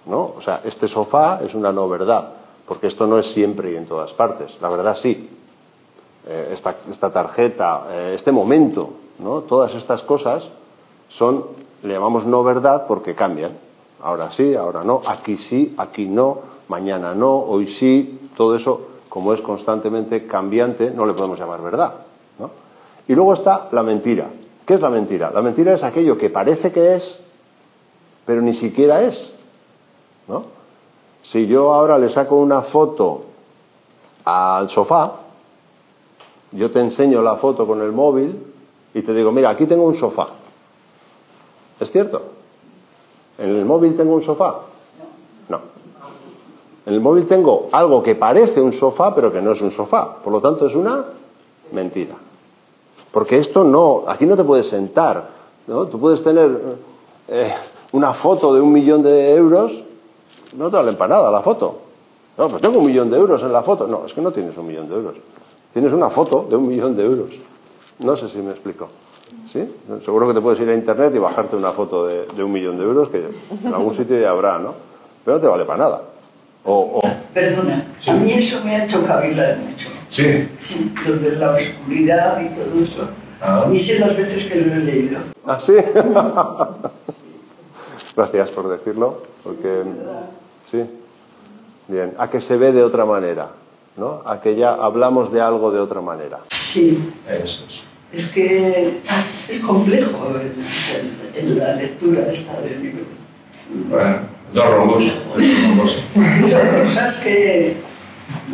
¿no? O sea, este sofá es una no verdad, porque esto no es siempre y en todas partes. La verdad sí. Esta tarjeta, este momento, ¿no? Todas estas cosas son, le llamamos no verdad porque cambian. Ahora sí, ahora no, aquí no, mañana no, hoy sí. Todo eso, como es constantemente cambiante, no le podemos llamar verdad, ¿no? Y luego está la mentira. ¿Qué es la mentira? La mentira es aquello que parece que es, pero ni siquiera es, ¿no? Si yo ahora le saco una foto al sofá, yo te enseño la foto con el móvil y te digo, mira, aquí tengo un sofá. ¿Es cierto? ¿En el móvil tengo un sofá? No. En el móvil tengo algo que parece un sofá, pero que no es un sofá. Por lo tanto, es una mentira. Porque esto no, aquí no te puedes sentar, ¿no? Tú puedes tener una foto de 1 millón de euros, no te vale para nada la foto. No, pues tengo 1 millón de euros en la foto. No, es que no tienes 1 millón de euros. Tienes una foto de 1 millón de euros. No sé si me explico. ¿Sí? Seguro que te puedes ir a internet y bajarte una foto de 1 millón de euros, que en algún sitio ya habrá, ¿no? Pero no te vale para nada. Perdona, sí. A mí eso me ha hecho cavilar mucho. ¿Sí? Sí, lo de la oscuridad y todo eso. Y sé las veces que lo he leído. ¿Ah, sí? Gracias por decirlo, porque... Sí. Bien, a que se ve de otra manera, ¿no? A que ya hablamos de algo de otra manera. Sí. Eso es. Es que es complejo la lectura esta del libro. Bueno, dos rombos. Son cosas que,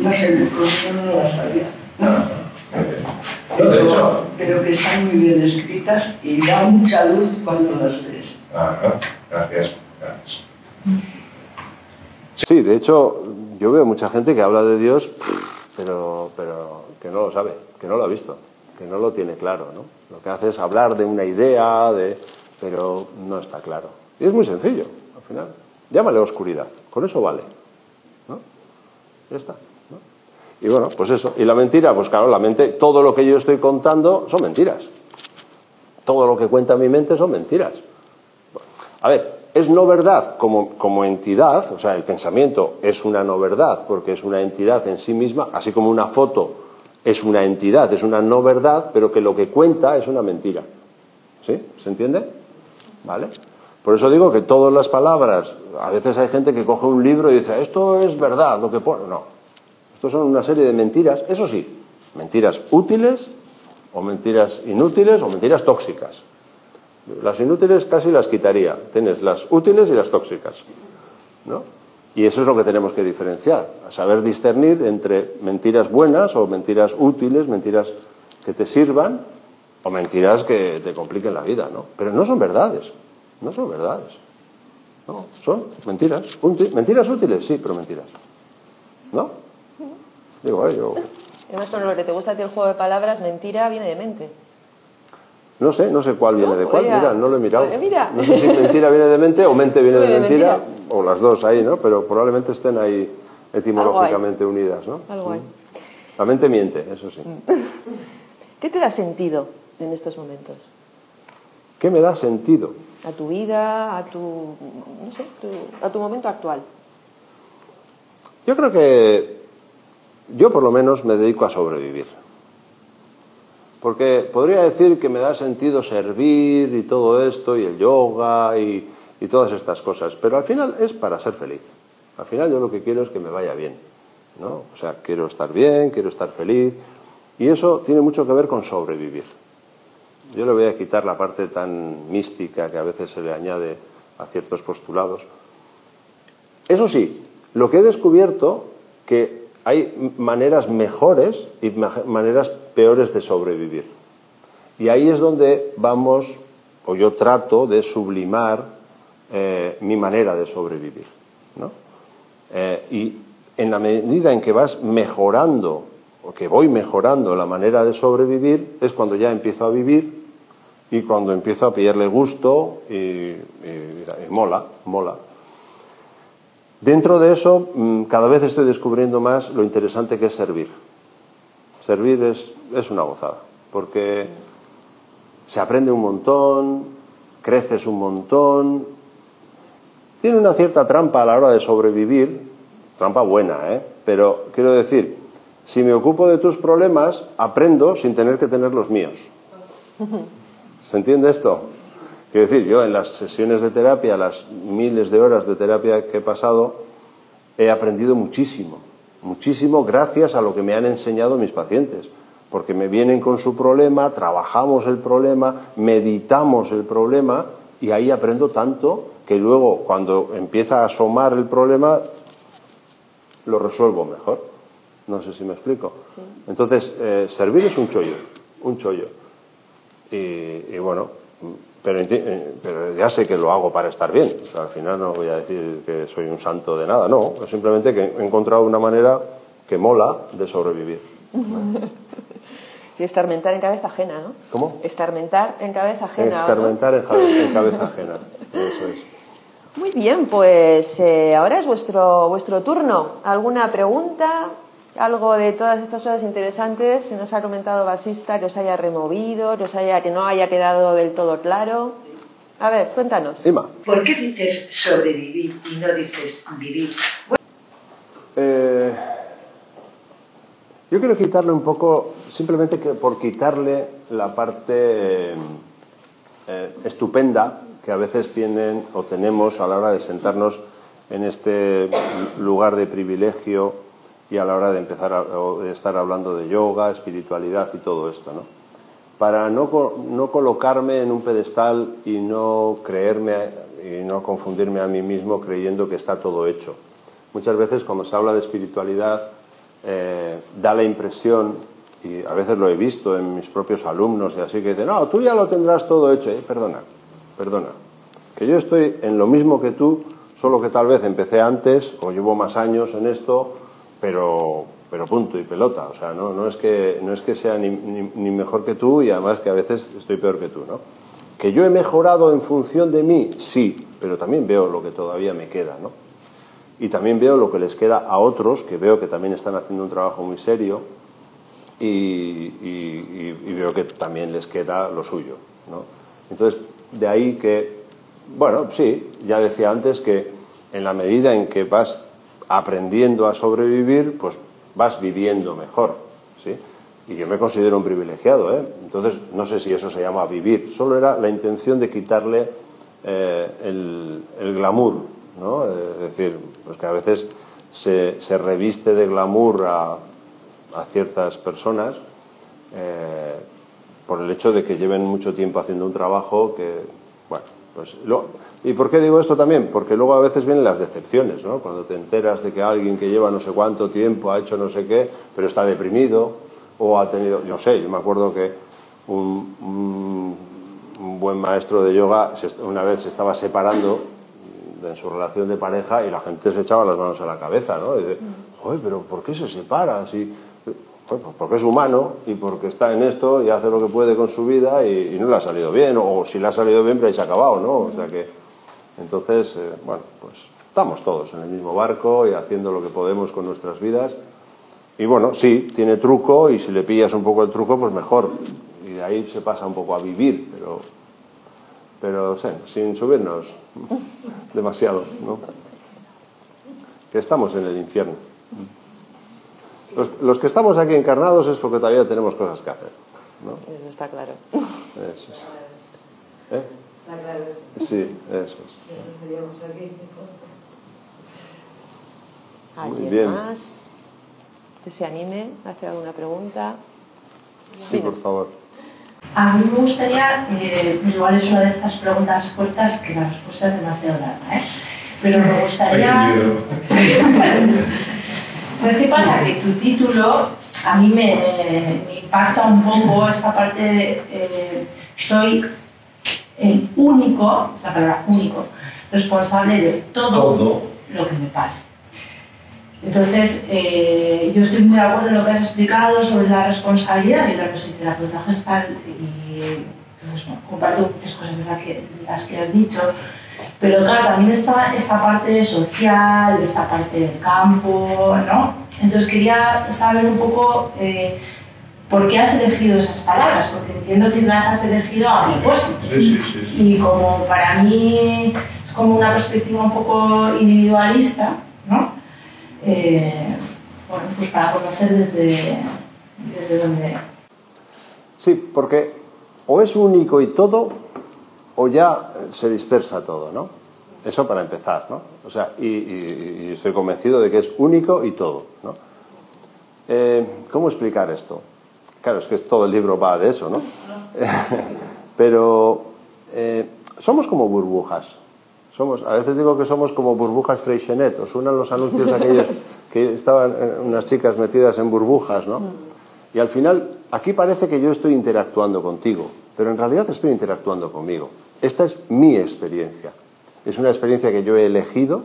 no sé, yo no las sabía. No, de hecho. Pero que están muy bien escritas y da mucha luz cuando las lees. Gracias. Sí, de hecho, yo veo mucha gente que habla de Dios, pero que no lo sabe, que no lo ha visto, que no lo tiene claro, ¿no? Lo que hace es hablar de una idea, pero no está claro. Y es muy sencillo, al final. Llámale oscuridad, con eso vale, ¿no? Ya está, ¿no? Y bueno, pues eso. Y la mentira, pues claro, la mente, todo lo que yo estoy contando son mentiras. Todo lo que cuenta mi mente son mentiras. A ver, es no verdad como entidad, o sea, el pensamiento es una no verdad porque es una entidad en sí misma, así como una foto es una entidad, es una no verdad, pero que lo que cuenta es una mentira. ¿Sí? ¿Se entiende? ¿Vale? Por eso digo que todas las palabras, a veces hay gente que coge un libro y dice, esto es verdad, lo que pone. No. Estos son una serie de mentiras, eso sí, mentiras útiles o mentiras inútiles o mentiras tóxicas. Las inútiles casi las quitaría. Tienes las útiles y las tóxicas, ¿no? Y eso es lo que tenemos que diferenciar, a saber discernir entre mentiras buenas o mentiras útiles, mentiras que te sirvan o mentiras que te compliquen la vida, ¿no? Pero no son verdades, no son verdades. No, son mentiras. Mentiras útiles, sí, pero mentiras. ¿No? Digo, yo... Además, con lo que te gusta a ti el juego de palabras, mentira viene de mente. No sé cuál viene de cuál, mira, no lo he mirado. Mira. No sé si mentira viene de mente o mente viene de mentira, o las dos ahí, ¿no? Pero probablemente estén ahí etimológicamente unidas, ¿no? Algo hay. La mente miente, eso sí. ¿Qué te da sentido en estos momentos? ¿Qué me da sentido? A tu vida, a tu, no sé, a tu momento actual. Yo creo que yo por lo menos me dedico a sobrevivir. Porque podría decir que me da sentido servir y todo esto, y el yoga y todas estas cosas, pero al final es para ser feliz. Al final yo lo que quiero es que me vaya bien, ¿no? O sea, quiero estar bien, quiero estar feliz, Y eso tiene mucho que ver con sobrevivir. Yo le voy a quitar la parte tan mística que a veces se le añade a ciertos postulados. Eso sí, lo que he descubierto que hay maneras mejores y maneras peores de sobrevivir. Y ahí es donde vamos, o yo trato de sublimar mi manera de sobrevivir, ¿no? Y en la medida en que vas mejorando, o que voy mejorando la manera de sobrevivir, es cuando ya empiezo a vivir y cuando empiezo a pillarle gusto y mola. Dentro de eso, cada vez estoy descubriendo más lo interesante que es servir. Servir es una gozada, porque se aprende un montón, creces un montón. Tiene una cierta trampa a la hora de sobrevivir, trampa buena, pero quiero decir, si me ocupo de tus problemas, aprendo sin tener que tener los míos. ¿Se entiende esto? Quiero decir, yo en las sesiones de terapia, las miles de horas de terapia que he pasado, he aprendido muchísimo, muchísimo gracias a lo que me han enseñado mis pacientes, porque me vienen con su problema, trabajamos el problema, meditamos el problema y ahí aprendo tanto que luego cuando empieza a asomar el problema lo resuelvo mejor. No sé si me explico. Sí. Entonces, servir es un chollo. Y bueno, pero ya sé que lo hago para estar bien. O sea, al final no voy a decir que soy un santo de nada, no. Simplemente que he encontrado una manera que mola de sobrevivir. Sí, escarmentar en cabeza ajena, ¿no? ¿Cómo? Escarmentar en cabeza ajena. Escarmentar en cabeza ajena. Eso es. Muy bien, pues ahora es vuestro turno. ¿Alguna pregunta? ¿Algo de todas estas cosas interesantes que nos ha comentado Vasista que os haya removido, que no haya quedado del todo claro? A ver, cuéntanos. Ima. ¿Por qué dices sobrevivir y no dices vivir? Yo quiero quitarle un poco, simplemente por quitarle la parte estupenda que a veces tienen o tenemos a la hora de sentarnos en este lugar de privilegio y a la hora de empezar de estar hablando de yoga, espiritualidad y todo esto, ¿no? Para no colocarme en un pedestal y no creerme y no confundirme a mí mismo creyendo que está todo hecho. Muchas veces cuando se habla de espiritualidad da la impresión, y a veces lo he visto en mis propios alumnos y así, que dicen, no, tú ya lo tendrás todo hecho. Perdona, que yo estoy en lo mismo que tú, solo que tal vez empecé antes o llevo más años en esto, pero punto y pelota. O sea, no es que sea ni mejor que tú, y además que a veces estoy peor que tú, ¿no? Que yo he mejorado en función de mí, sí, pero también veo lo que todavía me queda, ¿no? Y también veo lo que les queda a otros, que veo que también están haciendo un trabajo muy serio, y veo que también les queda lo suyo, ¿no? Entonces, de ahí que, bueno, sí, ya decía antes que en la medida en que vas aprendiendo a sobrevivir, pues vas viviendo mejor, ¿sí? Y yo me considero un privilegiado, Entonces, no sé si eso se llama vivir, solo era la intención de quitarle el glamour, ¿no? Es decir, pues que a veces se reviste de glamour a ciertas personas por el hecho de que lleven mucho tiempo haciendo un trabajo que, bueno, pues ¿y por qué digo esto también? Porque luego a veces vienen las decepciones, ¿no? Cuando te enteras de que alguien que lleva no sé cuánto tiempo ha hecho no sé qué, pero está deprimido o ha tenido, yo me acuerdo que un buen maestro de yoga una vez se estaba separando en su relación de pareja y la gente se echaba las manos a la cabeza, ¿no? Y dice, joder, pero ¿por qué se separa? Pues porque es humano y porque está en esto y hace lo que puede con su vida y no le ha salido bien, o si le ha salido bien, pero ahí se ha acabado, ¿no? O sea que, entonces, bueno, pues estamos todos en el mismo barco y haciendo lo que podemos con nuestras vidas. Y bueno, sí, tiene truco, y si le pillas un poco el truco, pues mejor. Y de ahí se pasa un poco a vivir, pero sí, sin subirnos demasiado, ¿no? Que estamos en el infierno. Los que estamos aquí encarnados es porque todavía tenemos cosas que hacer, ¿no? Eso está claro. Eso es. Está claro eso. Sí, eso es. ¿Alguien más que se anime a hacer alguna pregunta? Sí, por favor. A mí me gustaría, igual es una de estas preguntas cortas que la respuesta es demasiado larga, pero me gustaría... ¿Sabes qué pasa? Que tu título a mí me impacta un poco esta parte de soy el único, la palabra único, responsable de todo lo que me pasa. Entonces, yo estoy muy de acuerdo en lo que has explicado sobre la responsabilidad. Yo también soy terapeuta gestal y entonces, bueno, comparto muchas cosas de las que has dicho. Pero claro, también está esta parte social, esta parte del campo, ¿no? Entonces quería saber un poco por qué has elegido esas palabras, porque entiendo que las has elegido a propósito. Sí. Y como para mí es como una perspectiva un poco individualista, ¿no? Bueno, pues para conocer desde dónde... Sí, porque o es único y todo, o ya se dispersa todo, ¿no? Eso para empezar, ¿no? O sea, y estoy convencido de que es único y todo, ¿no? ¿Cómo explicar esto? Claro, es que todo el libro va de eso, ¿no? Pero somos como burbujas. A veces digo que somos como burbujas Freixenet. ¿Os suenan los anuncios aquellos que estaban unas chicas metidas en burbujas, ¿no? Y al final, aquí parece que yo estoy interactuando contigo, pero en realidad estoy interactuando conmigo. Esta es mi experiencia. Es una experiencia que yo he elegido,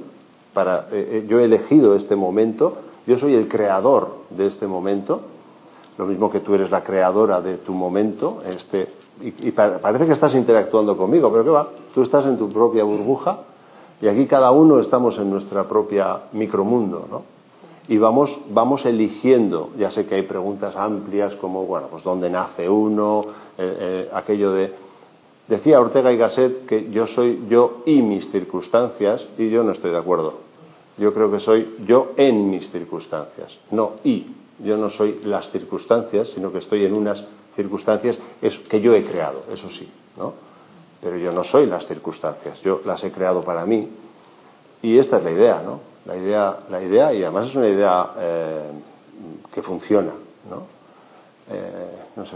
yo he elegido este momento, yo soy el creador de este momento, lo mismo que tú eres la creadora de tu momento, y parece que estás interactuando conmigo, pero ¿qué va? Tú estás en tu propia burbuja y aquí cada uno estamos en nuestra propia micromundo, ¿no? Y vamos eligiendo, ya sé que hay preguntas amplias como, bueno, pues dónde nace uno, aquello de... Decía Ortega y Gasset que yo soy yo y mis circunstancias, y yo no estoy de acuerdo. Yo creo que soy yo en mis circunstancias, no y. Yo no soy las circunstancias, sino que estoy en unas circunstancias que yo he creado, eso sí, ¿no? Pero yo no soy las circunstancias, yo las he creado para mí. Y esta es la idea, ¿no? La idea, y además es una idea que funciona, ¿no? No sé.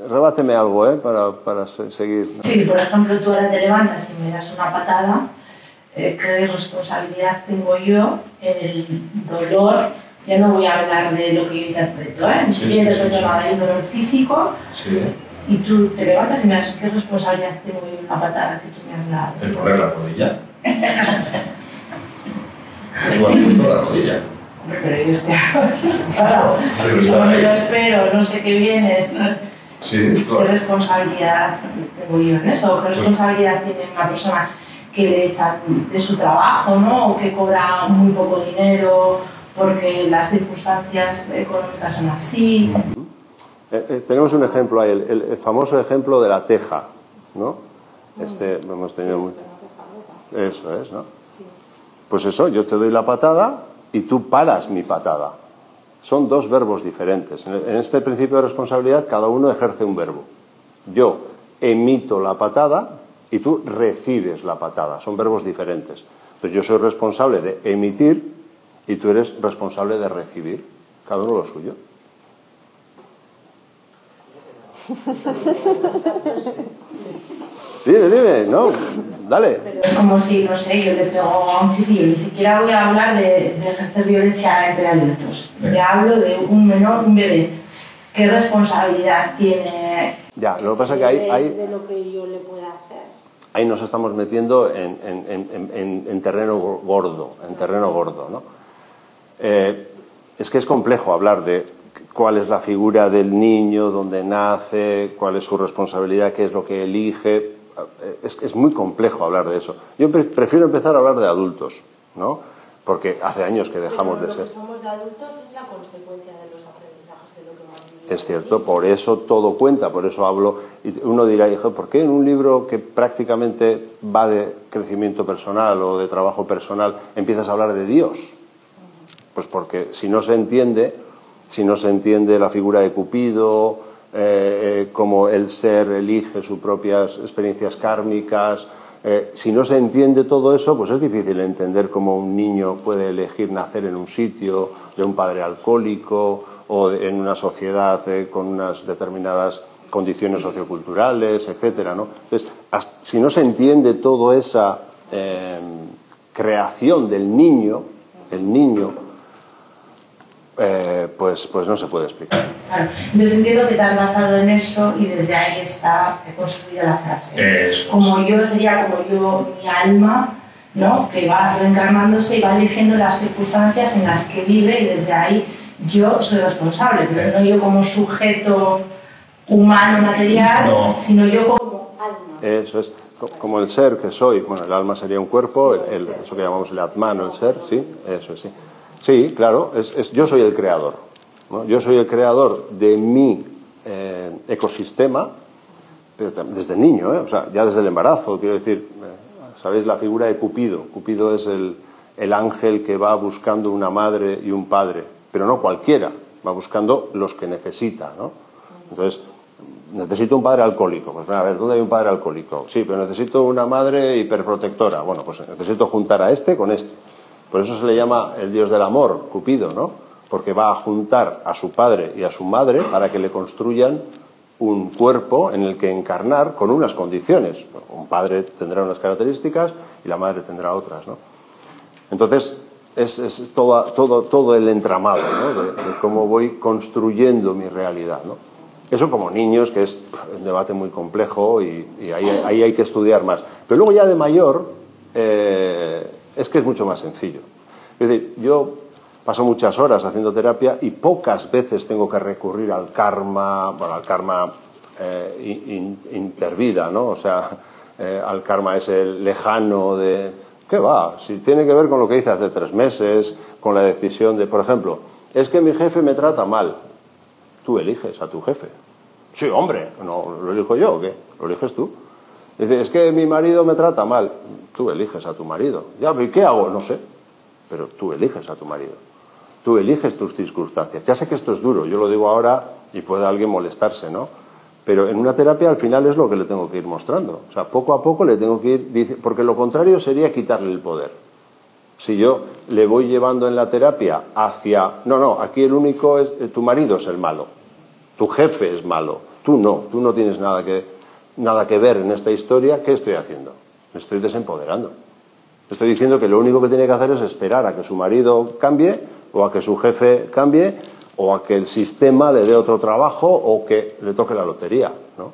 Rebáteme algo, para seguir. Sí, por ejemplo, tú ahora te levantas y me das una patada, ¿qué responsabilidad tengo yo en el dolor? Ya no voy a hablar de lo que yo interpreto, ni siquiera interpreto nada, hay un dolor físico, y tú te levantas y me das, ¿qué responsabilidad tengo yo en la patada que tú me has dado? ¿El poner la rodilla? Igual puesto la rodilla. Pero yo estoy aquí sentado, no me lo espero, no sé qué vienes. Sí, claro. ¿Qué responsabilidad tengo yo en eso? ¿Qué responsabilidad tiene una persona que le echan de su trabajo, ¿no? O que cobra muy poco dinero porque las circunstancias económicas son así? Tenemos un ejemplo ahí, el famoso ejemplo de la teja, ¿no? Hemos tenido mucho. Eso es, ¿no? Pues eso, yo te doy la patada y tú paras mi patada. Son dos verbos diferentes. En este principio de responsabilidad, cada uno ejerce un verbo. Yo emito la patada y tú recibes la patada. Son verbos diferentes. Entonces yo soy responsable de emitir y tú eres responsable de recibir. Cada uno lo suyo. Dime, no, dale. Pero es como si, no sé, yo le pego a un chiquillo, ni siquiera voy a hablar de ejercer violencia entre adultos. Ya hablo de un menor, un bebé. ¿Qué responsabilidad tiene? Ya, lo que pasa es que hay de lo que yo le pueda hacer. Ahí nos estamos metiendo en terreno gordo, ¿no? Es que es complejo hablar de cuál es la figura del niño, dónde nace, cuál es su responsabilidad, qué es lo que elige. Es muy complejo hablar de eso. Yo prefiero empezar a hablar de adultos, ¿no? Porque hace años que dejamos de ser. Lo que somos de adultos es la consecuencia de los aprendizajes de lo que hemos vivido. Es cierto, por eso todo cuenta, por eso hablo. Y uno dirá, hijo, ¿por qué en un libro que prácticamente va de crecimiento personal o de trabajo personal empiezas a hablar de Dios? Pues porque si no se entiende la figura de Cupido, cómo el ser elige sus propias experiencias kármicas, si no se entiende todo eso, pues es difícil entender cómo un niño puede elegir nacer en un sitio de un padre alcohólico o en una sociedad con unas determinadas condiciones socioculturales, etcétera, ¿no? Entonces, si no se entiende toda esa creación del niño, pues no se puede explicar. Claro. Entonces entiendo que te has basado en eso y desde ahí está construida la frase. Como yo sería como yo, mi alma, ¿no? Que va reencarnándose y va eligiendo las circunstancias en las que vive y desde ahí yo soy responsable, pero no yo como sujeto humano, material, no, sino yo como alma. Eso es, como el ser que soy. Bueno, el alma sería un cuerpo, eso que llamamos el atman, el ser, sí, eso es, sí. Sí, claro, yo soy el creador, ¿no? Yo soy el creador de mi ecosistema, pero desde niño, o sea, ya desde el embarazo, quiero decir, ¿sabéis la figura de Cupido? Cupido es el ángel que va buscando una madre y un padre, pero no cualquiera, va buscando los que necesita, ¿no? Entonces, necesito un padre alcohólico. Pues a ver, ¿dónde hay un padre alcohólico? Sí, pero necesito una madre hiperprotectora. Bueno, pues necesito juntar a este con este. Por eso se le llama el dios del amor, Cupido, ¿no? Porque va a juntar a su padre y a su madre para que le construyan un cuerpo en el que encarnar con unas condiciones. Un padre tendrá unas características y la madre tendrá otras, ¿no? Entonces, es todo el entramado, ¿no? de cómo voy construyendo mi realidad, ¿no? Eso como niños, que es un debate muy complejo y ahí hay que estudiar más. Pero luego ya de mayor, es que es mucho más sencillo. Es decir, yo paso muchas horas haciendo terapia y pocas veces tengo que recurrir al karma, bueno, al karma intervida, ¿no? O sea, al karma ese lejano de... ¿Qué va? Si tiene que ver con lo que hice hace 3 meses, con la decisión de, por ejemplo, es que mi jefe me trata mal. Tú eliges a tu jefe. Sí, hombre, no lo elijo yo, ¿o qué? Lo eliges tú. Dice, es que mi marido me trata mal. Tú eliges a tu marido. Ya, ¿y qué hago? No sé. Pero tú eliges a tu marido. Tú eliges tus circunstancias. Ya sé que esto es duro, yo lo digo ahora y puede alguien molestarse, ¿no? Pero en una terapia al final es lo que le tengo que ir mostrando. O sea, poco a poco le tengo que ir... Porque lo contrario sería quitarle el poder. Si yo le voy llevando en la terapia hacia... No, aquí el único es... Tu marido es el malo. Tu jefe es malo. Tú no tienes nada que ver en esta historia. ¿Qué estoy haciendo? Me estoy desempoderando. Estoy diciendo que lo único que tiene que hacer es esperar a que su marido cambie, o a que su jefe cambie, o a que el sistema le dé otro trabajo, o que le toque la lotería, ¿no?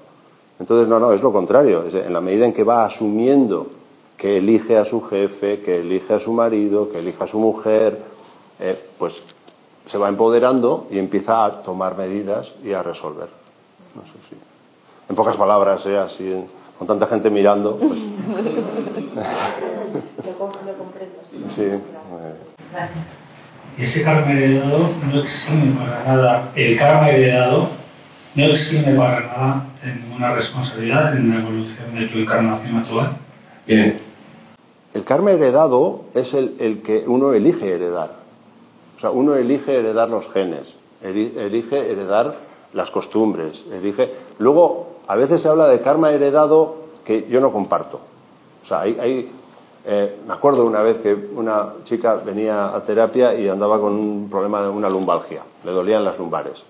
Entonces, no, es lo contrario. En la medida en que va asumiendo que elige a su jefe, que elige a su marido, que elige a su mujer, pues se va empoderando y empieza a tomar medidas y a resolver. No sé si... En pocas palabras, así, con tanta gente mirando, pues... Lo comprendo. Sí. Gracias. Ese karma heredado no exime para nada, el karma heredado no exime para nada de ninguna responsabilidad en la evolución de tu encarnación actual. Bien. El karma heredado es el que uno elige heredar. O sea, uno elige heredar los genes, elige heredar las costumbres, elige... Luego, a veces se habla de karma heredado que yo no comparto. O sea, me acuerdo una vez que una chica venía a terapia y andaba con un problema de una lumbalgia, le dolían las lumbares.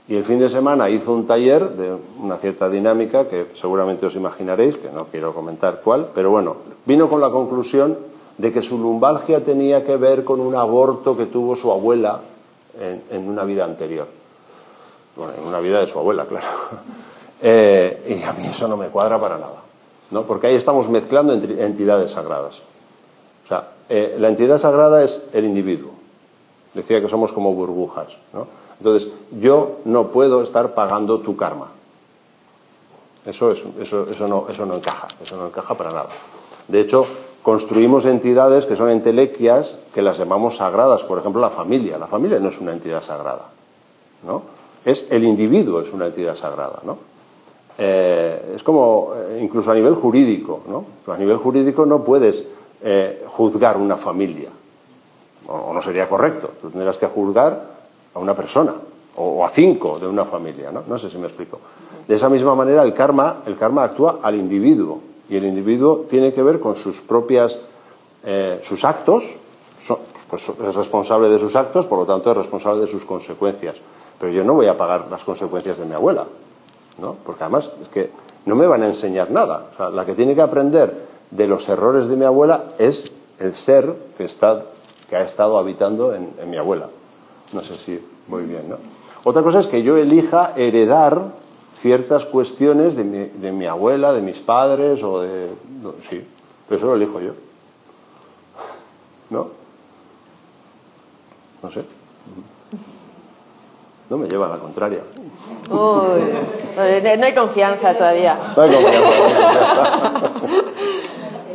Y el fin de semana hizo un taller de una cierta dinámica que seguramente os imaginaréis, que no quiero comentar cuál, pero bueno, vino con la conclusión de que su lumbalgia tenía que ver con un aborto que tuvo su abuela en una vida anterior. Bueno, en una vida de su abuela, claro. Y a mí eso no me cuadra para nada, ¿no? Porque ahí estamos mezclando entidades sagradas. O sea, la entidad sagrada es el individuo. Decía que somos como burbujas, ¿no? Entonces, yo no puedo estar pagando tu karma. Eso no encaja para nada. De hecho, construimos entidades que son entelequias, que las llamamos sagradas. Por ejemplo, la familia. La familia no es una entidad sagrada, ¿no? Es el individuo, es una entidad sagrada, ¿no? Es como, incluso a nivel jurídico, ¿no? A nivel jurídico no puedes juzgar una familia, o no sería correcto. Tú tendrás que juzgar a una persona, o a 5 de una familia, ¿no? No sé si me explico. De esa misma manera el karma actúa al individuo, y el individuo tiene que ver con sus propias, sus actos, pues es responsable de sus actos, por lo tanto es responsable de sus consecuencias. Pero yo no voy a pagar las consecuencias de mi abuela, ¿no? Porque además es que no me van a enseñar nada. O sea, la que tiene que aprender de los errores de mi abuela es el ser que ha estado habitando en mi abuela. No sé si voy bien, ¿no? Otra cosa es que yo elija heredar ciertas cuestiones de mi abuela, de mis padres, o de... No, sí, pero eso lo elijo yo. ¿No? No sé. No me lleva a la contraria. Uy, no hay confianza todavía. No hay confianza.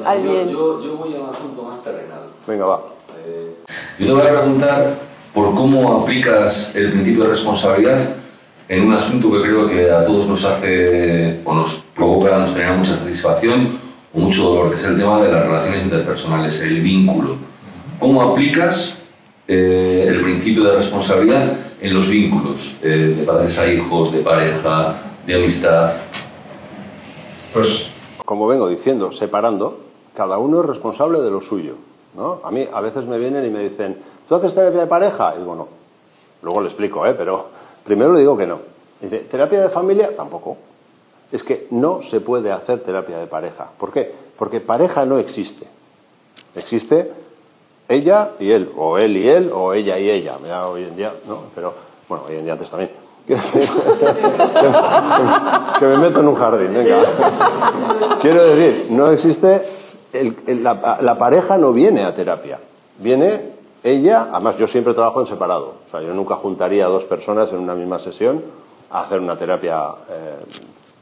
Alguien. Yo voy a un asunto más terrenal. Venga, va. Yo te voy a preguntar por cómo aplicas el principio de responsabilidad en un asunto que creo que a todos nos hace o nos provoca, nos genera mucha satisfacción o mucho dolor, que es el tema de las relaciones interpersonales, el vínculo. ¿Cómo aplicas el principio de responsabilidad en los vínculos de padres a hijos, de pareja, de amistad? Pues, como vengo diciendo, separando, cada uno es responsable de lo suyo, ¿no? A mí a veces me vienen y me dicen, ¿tú haces terapia de pareja? Y digo, no. Luego le explico, pero primero le digo que no. Dice, ¿terapia de familia? Tampoco. Es que no se puede hacer terapia de pareja. ¿Por qué? Porque pareja no existe. Existe ella y él, o él y él, o ella y ella. Ya hoy en día, ¿no? Pero, bueno, hoy en día antes también. Que me meto en un jardín, venga. Quiero decir, no existe... La pareja no viene a terapia. Viene ella, además yo siempre trabajo en separado. O sea, yo nunca juntaría a dos personas en una misma sesión a hacer una terapia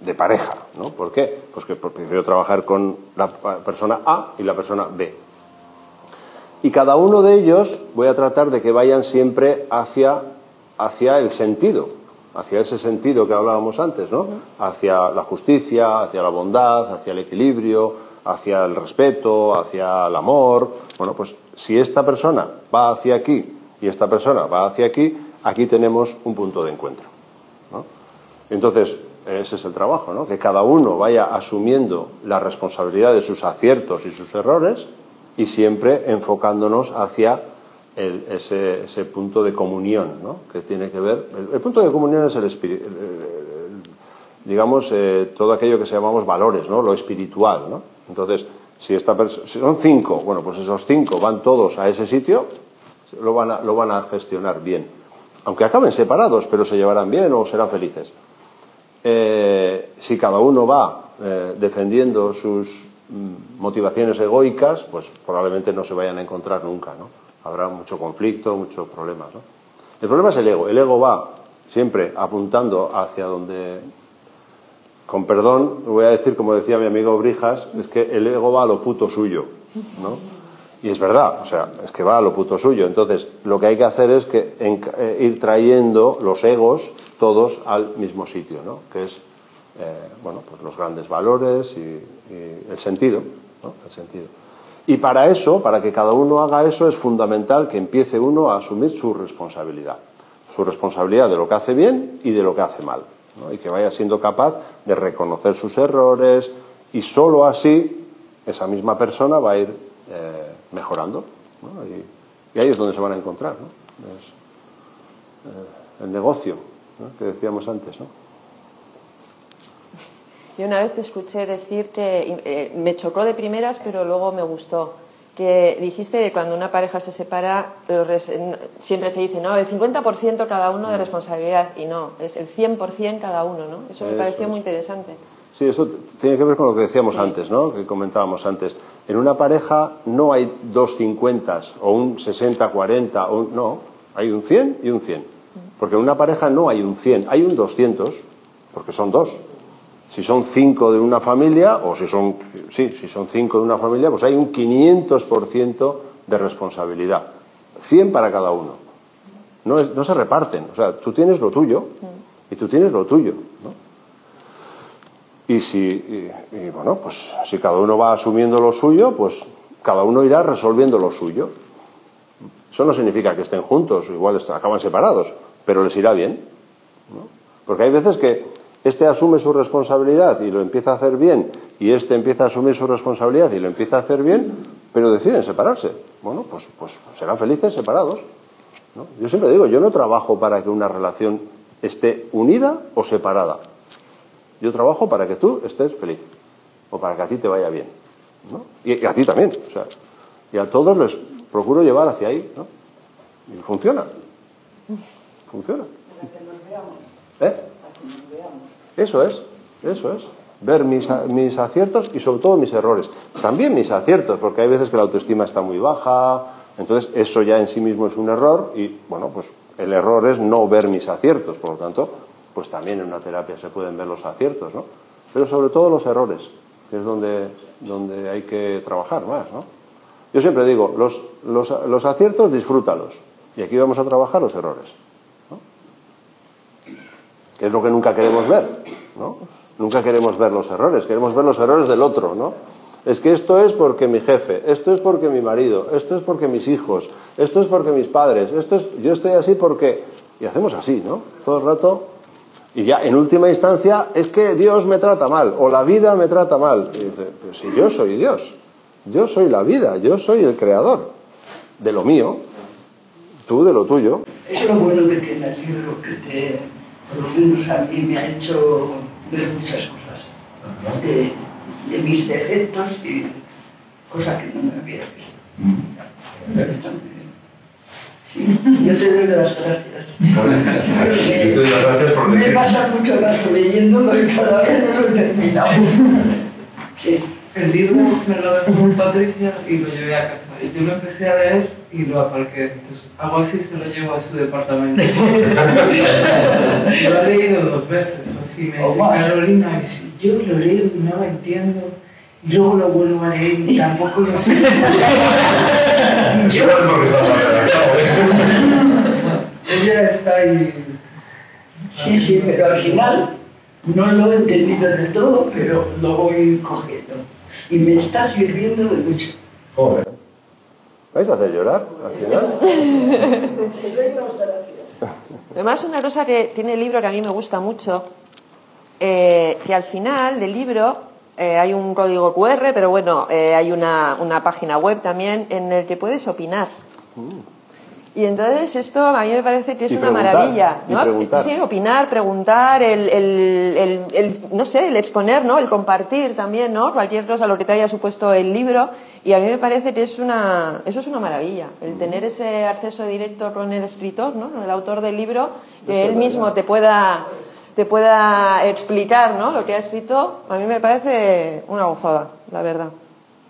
de pareja, ¿no? ¿Por qué? Pues que prefiero trabajar con la persona A y la persona B. Y cada uno de ellos voy a tratar de que vayan siempre hacia el sentido, hacia ese sentido que hablábamos antes, ¿no? Hacia la justicia, hacia la bondad, hacia el equilibrio, hacia el respeto, hacia el amor. Bueno, pues si esta persona va hacia aquí y esta persona va hacia aquí, aquí tenemos un punto de encuentro, ¿no? Entonces, ese es el trabajo, ¿no? Que cada uno vaya asumiendo la responsabilidad de sus aciertos y sus errores y siempre enfocándonos hacia ese punto de comunión, ¿no? Que tiene que ver... El punto de comunión es el espíritu, digamos, todo aquello que se llamamos valores, ¿no? Lo espiritual, ¿no? Entonces, si son 5, bueno, pues esos 5 van todos a ese sitio, lo van a gestionar bien. Aunque acaben separados, pero se llevarán bien o serán felices. Si cada uno va defendiendo sus motivaciones egoicas, pues probablemente no se vayan a encontrar nunca, ¿no? Habrá mucho conflicto, muchos problemas, ¿no? El problema es el ego. El ego va siempre apuntando hacia donde... Con perdón, voy a decir, como decía mi amigo Brijas, es que el ego va a lo puto suyo, ¿no? Y es verdad, o sea, es que va a lo puto suyo. Entonces, lo que hay que hacer es ir trayendo los egos todos al mismo sitio, ¿no? Que es, bueno, pues los grandes valores y el sentido, ¿no? El sentido. Y para eso, para que cada uno haga eso, es fundamental que empiece uno a asumir su responsabilidad de lo que hace bien y de lo que hace mal, ¿no? Y que vaya siendo capaz de reconocer sus errores, y sólo así esa misma persona va a ir mejorando, ¿no? Y ahí es donde se van a encontrar, ¿no? Es el negocio, ¿no? Que decíamos antes, ¿no? Yo una vez te escuché decir que me chocó de primeras, pero luego me gustó, que dijiste que cuando una pareja se separa siempre se dice, no, el 50% cada uno de responsabilidad, y no, es el 100% cada uno, ¿no? Eso me pareció muy interesante. Sí, eso tiene que ver con lo que decíamos antes, ¿no? Que comentábamos antes. En una pareja no hay dos 50 o un 60-40, no, hay un 100 y un 100. Porque en una pareja no hay un 100, hay un 200, porque son dos. Si son 5 de una familia, o si son 5 de una familia, pues hay un 500% de responsabilidad. 100 para cada uno. No se reparten. O sea, tú tienes lo tuyo y tú tienes lo tuyo, ¿no? Y bueno, pues si cada uno va asumiendo lo suyo, pues cada uno irá resolviendo lo suyo. Eso no significa que estén juntos, igual acaban separados, pero les irá bien, ¿no? Porque hay veces que este asume su responsabilidad y lo empieza a hacer bien, y este empieza a asumir su responsabilidad y lo empieza a hacer bien, pero deciden separarse. bueno, pues serán felices separados, ¿no? Yo siempre digo, yo no trabajo para que una relación esté unida o separada. Yo trabajo para que tú estés feliz o para que a ti te vaya bien, ¿no? Y a ti también, o sea, y a todos les procuro llevar hacia ahí, ¿no? Y funciona. Funciona. Para que nos veamos. ¿Eh? Para que nos veamos. Eso es. Ver mis aciertos y sobre todo mis errores. También mis aciertos, porque hay veces que la autoestima está muy baja, entonces eso ya en sí mismo es un error y, bueno, pues el error es no ver mis aciertos, por lo tanto, pues también en una terapia se pueden ver los aciertos, ¿no? Pero sobre todo los errores, que es donde hay que trabajar más, ¿no? Yo siempre digo, los aciertos disfrútalos y aquí vamos a trabajar los errores, ¿no? Que es lo que nunca queremos ver, ¿no? Nunca queremos ver los errores, queremos ver los errores del otro, ¿no? Es que esto es porque mi jefe, esto es porque mi marido, esto es porque mis hijos, esto es porque mis padres, yo estoy así porque... Y hacemos así, ¿no? Todo el rato. Y ya en última instancia es que Dios me trata mal o la vida me trata mal. Y dice, pero si yo soy Dios, yo soy la vida, yo soy el creador de lo mío, tú de lo tuyo. Es lo bueno que tiene el libro, que por lo menos a mí me ha hecho ver muchas cosas de mis defectos y cosas que no me había visto. Está muy bien. Sí, yo te doy las gracias. Yo te doy las gracias por Me decir. pasa mucho rato leyéndolo y todavía no lo he terminado. Sí. El libro me lo dejó Patricia y lo llevé a casa. Y yo lo empecé a leer y lo aparqué. Entonces, algo así se lo llevo a su departamento. Lo ha leído 2 veces o así. Me dice Carolina, y si yo lo leo y no lo entiendo, y luego lo vuelvo a leer y tampoco lo sé. Yo no es porque estás redactado, Ella está ahí. Sí, pero al final no lo he entendido del todo, pero lo voy cogiendo. Y me está sirviendo de mucho. Joder. ¿Vais a hacer llorar al final? Además, una cosa que tiene el libro que a mí me gusta mucho, que al final del libro hay un código QR, pero bueno, hay una página web también en el que puedes opinar. Y entonces esto a mí me parece que es una maravilla, ¿no? Sí, opinar, preguntar, no sé, el exponer, ¿no? El compartir también, ¿no? Cualquier cosa, lo que te haya supuesto el libro. Y a mí me parece que eso es una maravilla, el tener ese acceso directo con el escritor, ¿no? Con el autor del libro, que él mismo te pueda explicar, ¿no? Lo que ha escrito. A mí me parece una gozada, la verdad.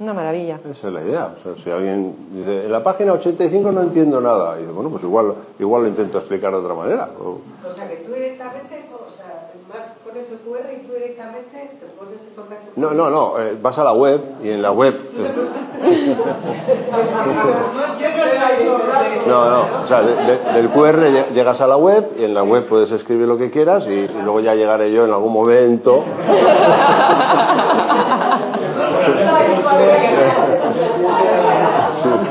Una maravilla. Esa es la idea. O sea, si alguien dice, en la página 85 no entiendo nada, y dice, bueno, pues igual lo intento explicar de otra manera. O sea, que tú directamente, pones el QR y tú directamente te pones en contacto con... No, vas a la web y en la web... o sea, del QR llegas a la web y en la web puedes escribir lo que quieras y luego ya llegaré yo en algún momento...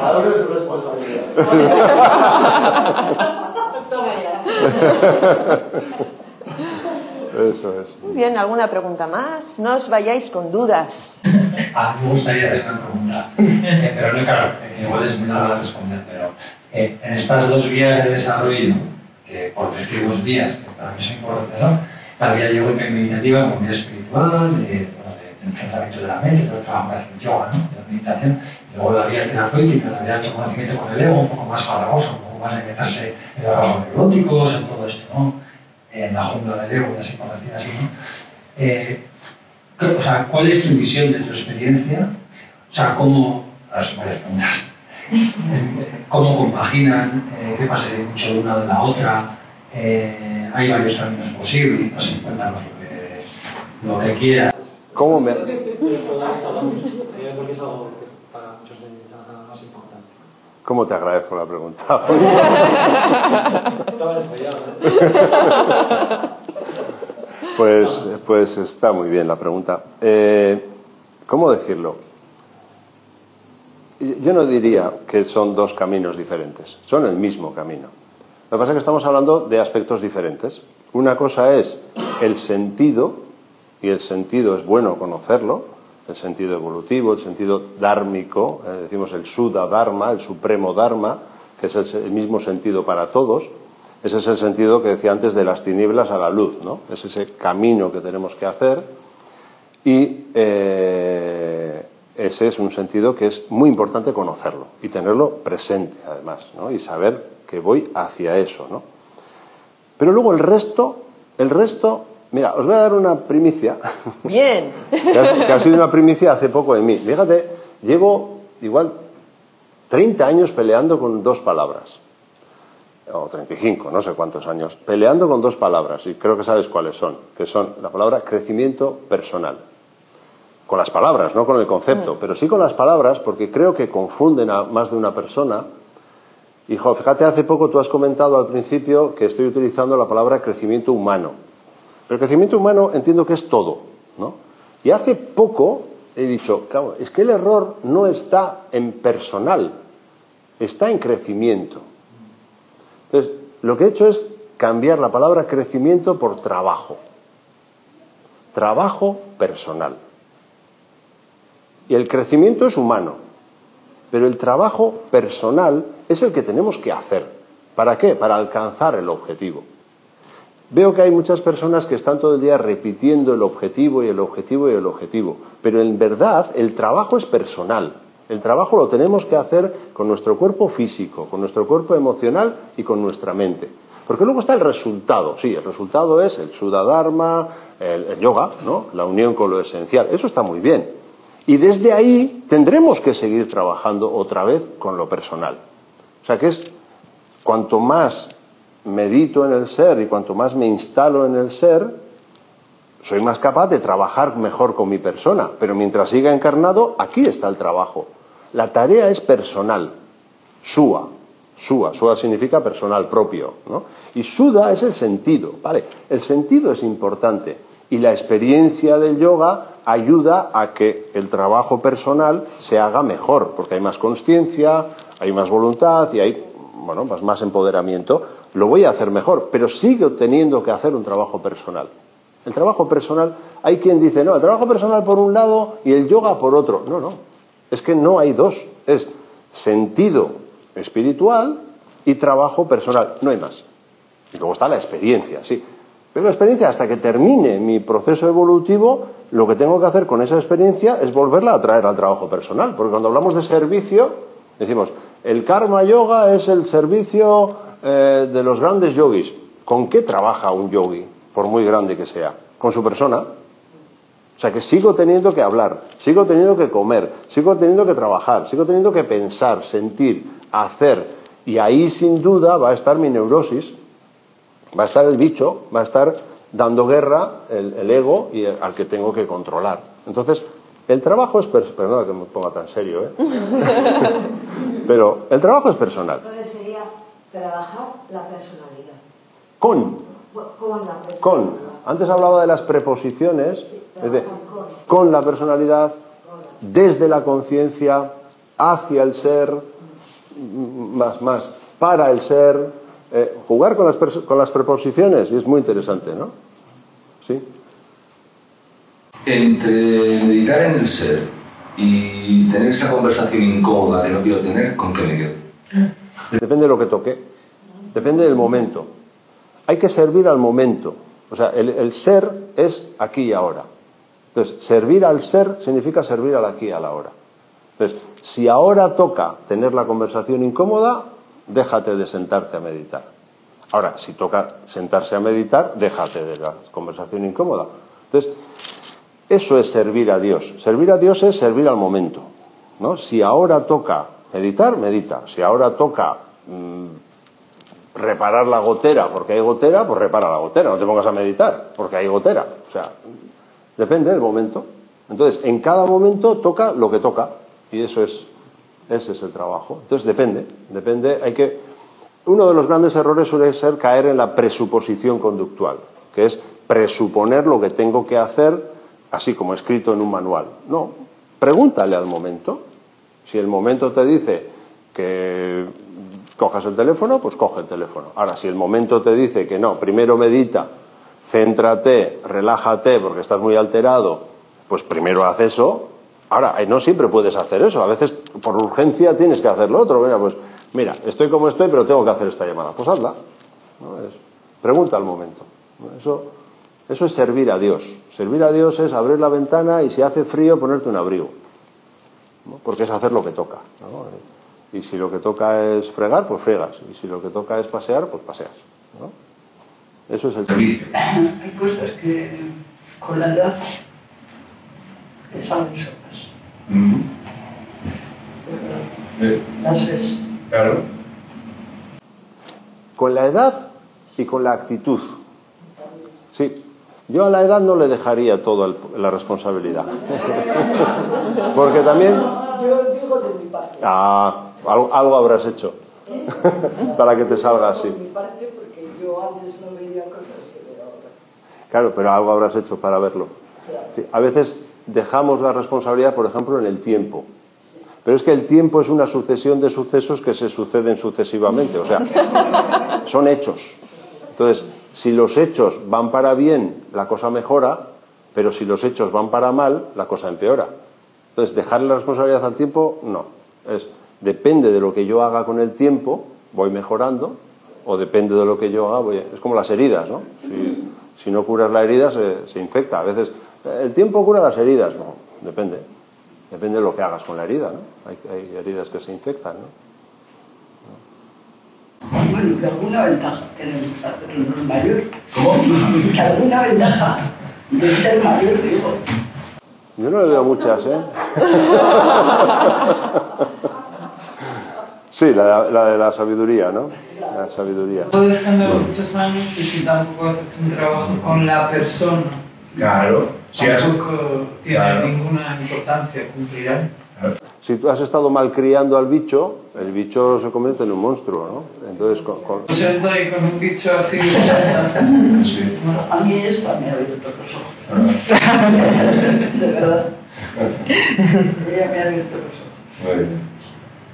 Ahora es su responsabilidad. Eso es. Muy bien, ¿alguna pregunta más? No os vayáis con dudas. Me gustaría hacer una pregunta, pero no, claro, igual es muy larga de responder, pero en estas 2 vías de desarrollo, que por decir 2 vías, que para mí son importantes, ¿no? La vía meditativa como vía espiritual, del tratamiento de la mente, del trabajo del yoga, ¿no? De la meditación, y luego la vía terapéutica, la vía de autoconocimiento con el ego, un poco más farragosa, un poco más de meterse en los rasgos neuróticos, en todo esto, ¿no? En la jungla del ego, así por decir así, ¿no? O sea, ¿cuál es tu visión de tu experiencia? O sea, ¿cómo, a ver, son varias preguntas, cómo compaginan, qué pasa de mucho de una de la otra, hay varios caminos posibles, no sé, cuéntanos lo que quieras. ¿Cómo me...? Porque es algo que para muchos de ellos más importante. ¿Cómo te agradezco la pregunta? Estaba ensayado, Pues está muy bien la pregunta. ¿Cómo decirlo? Yo no diría que son 2 caminos diferentes, son el mismo camino. Lo que pasa es que estamos hablando de aspectos diferentes. Una cosa es el sentido, y el sentido es bueno conocerlo, el sentido evolutivo, el sentido dármico, decimos el Suddha Dharma, el supremo Dharma, que es el mismo sentido para todos. Ese es el sentido que decía antes de las tinieblas a la luz, ¿no? Es ese camino que tenemos que hacer y ese es un sentido que es muy importante conocerlo y tenerlo presente, además, ¿no? Y saber que voy hacia eso, ¿no? Pero luego el resto, mira, os voy a dar una primicia. Bien. que ha sido una primicia hace poco de mí. Fíjate, llevo igual 30 años peleando con 2 palabras. O 35, no sé cuántos años, peleando con 2 palabras, y creo que sabes cuáles son, que son la palabra crecimiento personal. Con las palabras, no con el concepto, pero sí con las palabras, porque creo que confunden a más de una persona. Hijo, fíjate, hace poco tú has comentado al principio que estoy utilizando la palabra crecimiento humano. Pero el crecimiento humano entiendo que es todo, ¿no? Y hace poco he dicho, claro, es que el error no está en personal, está en crecimiento. Entonces, lo que he hecho es cambiar la palabra crecimiento por trabajo. Trabajo personal. Y el crecimiento es humano, pero el trabajo personal es el que tenemos que hacer. ¿Para qué? Para alcanzar el objetivo. Veo que hay muchas personas que están todo el día repitiendo el objetivo y el objetivo y el objetivo, pero en verdad el trabajo es personal. El trabajo lo tenemos que hacer con nuestro cuerpo físico, con nuestro cuerpo emocional y con nuestra mente. Porque luego está el resultado. Sí, el resultado es el Suddha Dharma, el yoga, ¿no? La unión con lo esencial. Eso está muy bien. Y desde ahí tendremos que seguir trabajando otra vez con lo personal. O sea que es cuanto más medito en el ser y cuanto más me instalo en el ser, soy más capaz de trabajar mejor con mi persona. Pero mientras siga encarnado, aquí está el trabajo. La tarea es personal. Sua significa personal, propio, ¿no? Y Suddha es el sentido, ¿vale? El sentido es importante y la experiencia del yoga ayuda a que el trabajo personal se haga mejor, porque hay más consciencia, hay más voluntad y hay, bueno, más empoderamiento. Lo voy a hacer mejor, pero sigo teniendo que hacer un trabajo personal. El trabajo personal, hay quien dice, no, el trabajo personal por un lado y el yoga por otro. No. Es que no hay dos. Es sentido espiritual y trabajo personal. No hay más. Y luego está la experiencia, sí. Pero la experiencia, hasta que termine mi proceso evolutivo, lo que tengo que hacer con esa experiencia es volverla a traer al trabajo personal. Porque cuando hablamos de servicio, decimos, el karma yoga es el servicio de los grandes yogis. ¿Con qué trabaja un yogi, por muy grande que sea? Con su persona. O sea que sigo teniendo que hablar, sigo teniendo que comer, sigo teniendo que trabajar, sigo teniendo que pensar, sentir, hacer. Y ahí sin duda va a estar mi neurosis, va a estar el bicho, va a estar dando guerra el ego y al que tengo que controlar. Entonces, el trabajo es... Perdona que me ponga tan serio, pero el trabajo es personal. Entonces sería trabajar la personalidad. Con la personalidad. Antes hablaba de las preposiciones, Sí, es de, con la personalidad, desde la conciencia, hacia el ser, más, para el ser, jugar con las preposiciones, y es muy interesante, ¿no? ¿Sí? Entre meditar en el ser y tener esa conversación incómoda que no quiero tener, ¿con qué me quedo? Depende de lo que toque, depende del momento. Hay que servir al momento. O sea, el ser es aquí y ahora. Entonces, servir al ser significa servir al aquí y a la ahora. Entonces, si ahora toca tener la conversación incómoda, déjate de sentarte a meditar. Ahora, si toca sentarse a meditar, déjate de la conversación incómoda. Entonces, eso es servir a Dios. Servir a Dios es servir al momento, ¿no? Si ahora toca meditar, medita. Si ahora toca reparar la gotera porque hay gotera, pues repara la gotera. No te pongas a meditar porque hay gotera. O sea, depende del momento. Entonces, en cada momento toca lo que toca. Y ese es el trabajo. Entonces, depende. Uno de los grandes errores suele ser caer en la presuposición conductual, que es presuponer lo que tengo que hacer así como escrito en un manual. No, pregúntale al momento. Si el momento te dice que cojas el teléfono, pues coge el teléfono. Ahora, si el momento te dice que no, primero medita, céntrate, relájate porque estás muy alterado, pues primero haz eso Ahora, no siempre puedes hacer eso. A veces, por urgencia, tienes que hacer lo otro. Mira, pues, mira, estoy como estoy, pero tengo que hacer esta llamada. Pues hazla, ¿no? Pregunta al momento, ¿no? Eso es servir a Dios. Servir a Dios es abrir la ventana y si hace frío, ponerte un abrigo, ¿no? Porque es hacer lo que toca, ¿no? Y si lo que toca es fregar, pues fregas. Y si lo que toca es pasear, pues paseas, ¿no? Eso es el servicio. Hay cosas que con la edad te salen solas. Las ves. Claro. Con la edad y con la actitud. Sí, yo a la edad no le dejaría toda la responsabilidad. Porque también... Yo digo de mi parte. Algo habrás hecho para que te salga así. De mi parte, porque yo antes no veía cosas que veo ahora. Claro, pero algo habrás hecho para verlo. Sí, a veces dejamos la responsabilidad, por ejemplo, en el tiempo. Pero es que el tiempo es una sucesión de sucesos que se suceden sucesivamente. O sea, son hechos. Entonces, si los hechos van para bien, la cosa mejora, pero si los hechos van para mal, la cosa empeora. Entonces, dejarle la responsabilidad al tiempo, no. Depende de lo que yo haga con el tiempo, voy mejorando, o depende de lo que yo haga, es como las heridas, ¿no? Si no curas la herida, se infecta. A veces, ¿el tiempo cura las heridas? No, depende. Depende de lo que hagas con la herida, ¿no? Hay heridas que se infectan, ¿no? Bueno, que alguna ventaja tenemos hacernos mayor. ¿Cómo? Que alguna ventaja de ser mayor, digo. Yo no le veo muchas, ¿eh? Sí, la de la sabiduría, ¿no? La sabiduría. Puedes tener muchos años y si tampoco has hecho un trabajo con la persona, Claro. Si has... tampoco tiene Claro. ninguna importancia, cumplirán. Si tú has estado malcriando al bicho, el bicho se convierte en un monstruo, ¿no? Entonces, Yo estoy con un bicho así. Sí. A mí esta me ha abierto los ojos. De verdad. Ella me ha abierto los ojos. Muy bien.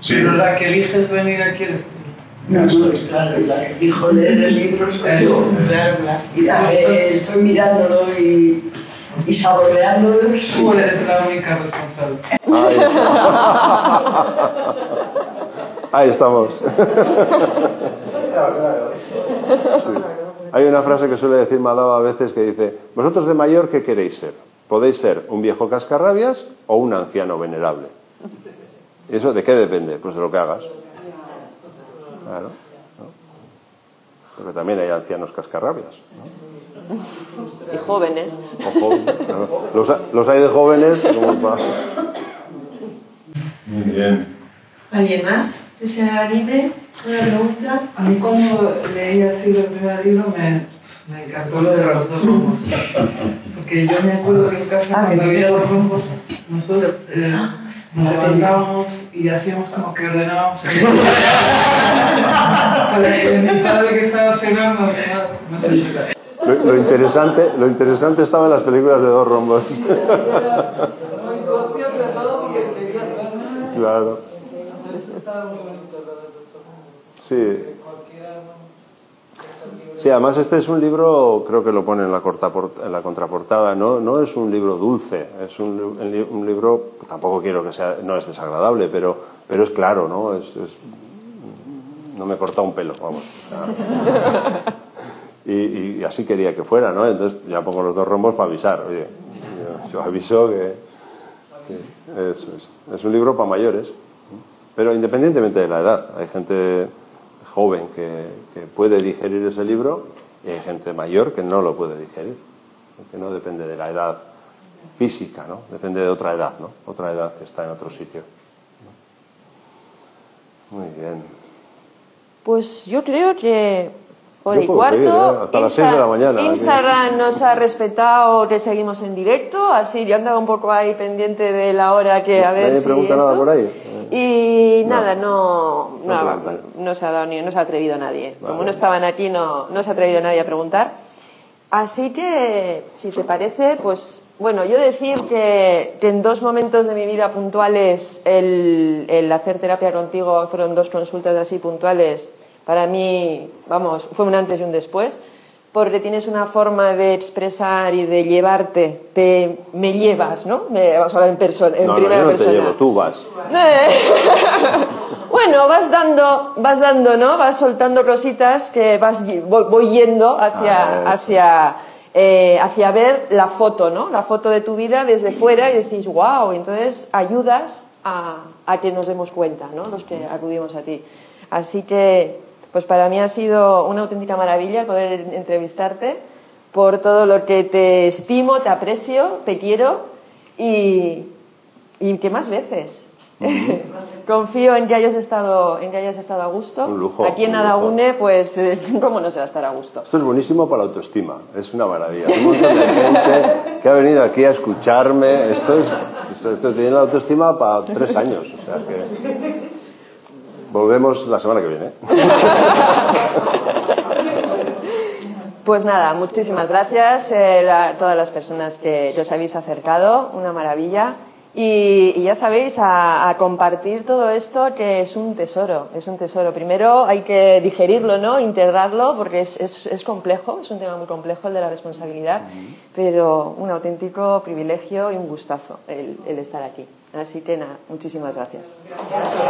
Sí. Pero la que eliges venir aquí eres tú. No, claro, la que dijo leer el libro soy yo. Mira, estoy mirándolo y saboreándolo. Tú eres la única responsable. Ahí estamos. Sí. Hay una frase que suele decir Madao a veces que dice: vosotros de mayor, ¿qué queréis ser? Podéis ser un viejo cascarrabias o un anciano venerable. ¿Y eso de qué depende? Pues de lo que hagas. Claro, ¿no? Porque también hay ancianos cascarrabias, ¿no? Y jóvenes. O jóvenes, claro. Los hay de jóvenes como para... Muy bien. ¿Alguien más que se anime? ¿Una pregunta? A mí cuando leí así el primer libro me encantó lo de los dos rumbos. Porque yo me acuerdo que en casa cuando había dos rumbos, nosotros nos levantábamos y hacíamos como que ordenábamos para que mi padre que estaba cenando no se distraiga. Lo interesante estaba en las películas de dos rombos. Claro. Sí. Sí, además este es un libro, creo que lo pone en la contraportada, no es un libro dulce, es un libro, tampoco quiero que sea, no es desagradable, pero es claro, ¿no? No me corta un pelo, vamos. Y así quería que fuera, ¿no? Entonces ya pongo los dos rombos para avisar, oye, yo aviso que eso es un libro para mayores, pero independientemente de la edad, hay gente joven que puede digerir ese libro y hay gente mayor que no lo puede digerir, porque no depende de la edad física, ¿no? Depende de otra edad, ¿no? Otra edad que está en otro sitio. Muy bien. Pues yo creo que hora Yo y puedo cuarto. seguir, hasta las 6 de la mañana. Instagram nos ha respetado que seguimos en directo, así yo andaba un poco ahí pendiente de la hora que a ver ¿Nadie si pregunta esto. nada por ahí? Y No. nada, no se ha dado no se ha atrevido nadie. Vale. Como no estaban aquí, no se ha atrevido nadie a preguntar. Así que, si te parece, pues bueno, yo decir que en dos momentos de mi vida puntuales el hacer terapia contigo fueron dos consultas así puntuales. Para mí, vamos, fue un antes y un después, porque tienes una forma de expresar y de llevarte, me llevas, ¿no? Vamos a hablar en persona, en primera yo no persona. te llevo, tú vas. Bueno, vas dando, ¿no? Vas soltando cositas que voy yendo hacia ver la foto, ¿no? La foto de tu vida desde fuera y decís, wow, entonces ayudas a que nos demos cuenta, ¿no? Los que acudimos a ti. Así que, pues para mí ha sido una auténtica maravilla poder entrevistarte, por todo lo que te estimo, te aprecio, te quiero y que más veces. Confío en que hayas estado a gusto. Un lujo. Aquí en Adagune, pues, ¿cómo no se va a estar a gusto? Esto es buenísimo para la autoestima, es una maravilla. Un montón de gente que ha venido aquí a escucharme. Esto tiene la autoestima para 3 años. O sea que volvemos la semana que viene. Pues nada, muchísimas gracias a todas las personas que os habéis acercado, una maravilla. Y ya sabéis, a compartir todo esto, que es un tesoro, es un tesoro. Primero hay que digerirlo, ¿no? Integrarlo, porque es complejo, es un tema muy complejo el de la responsabilidad, pero un auténtico privilegio y un gustazo el estar aquí. Así que nada, muchísimas gracias. Gracias.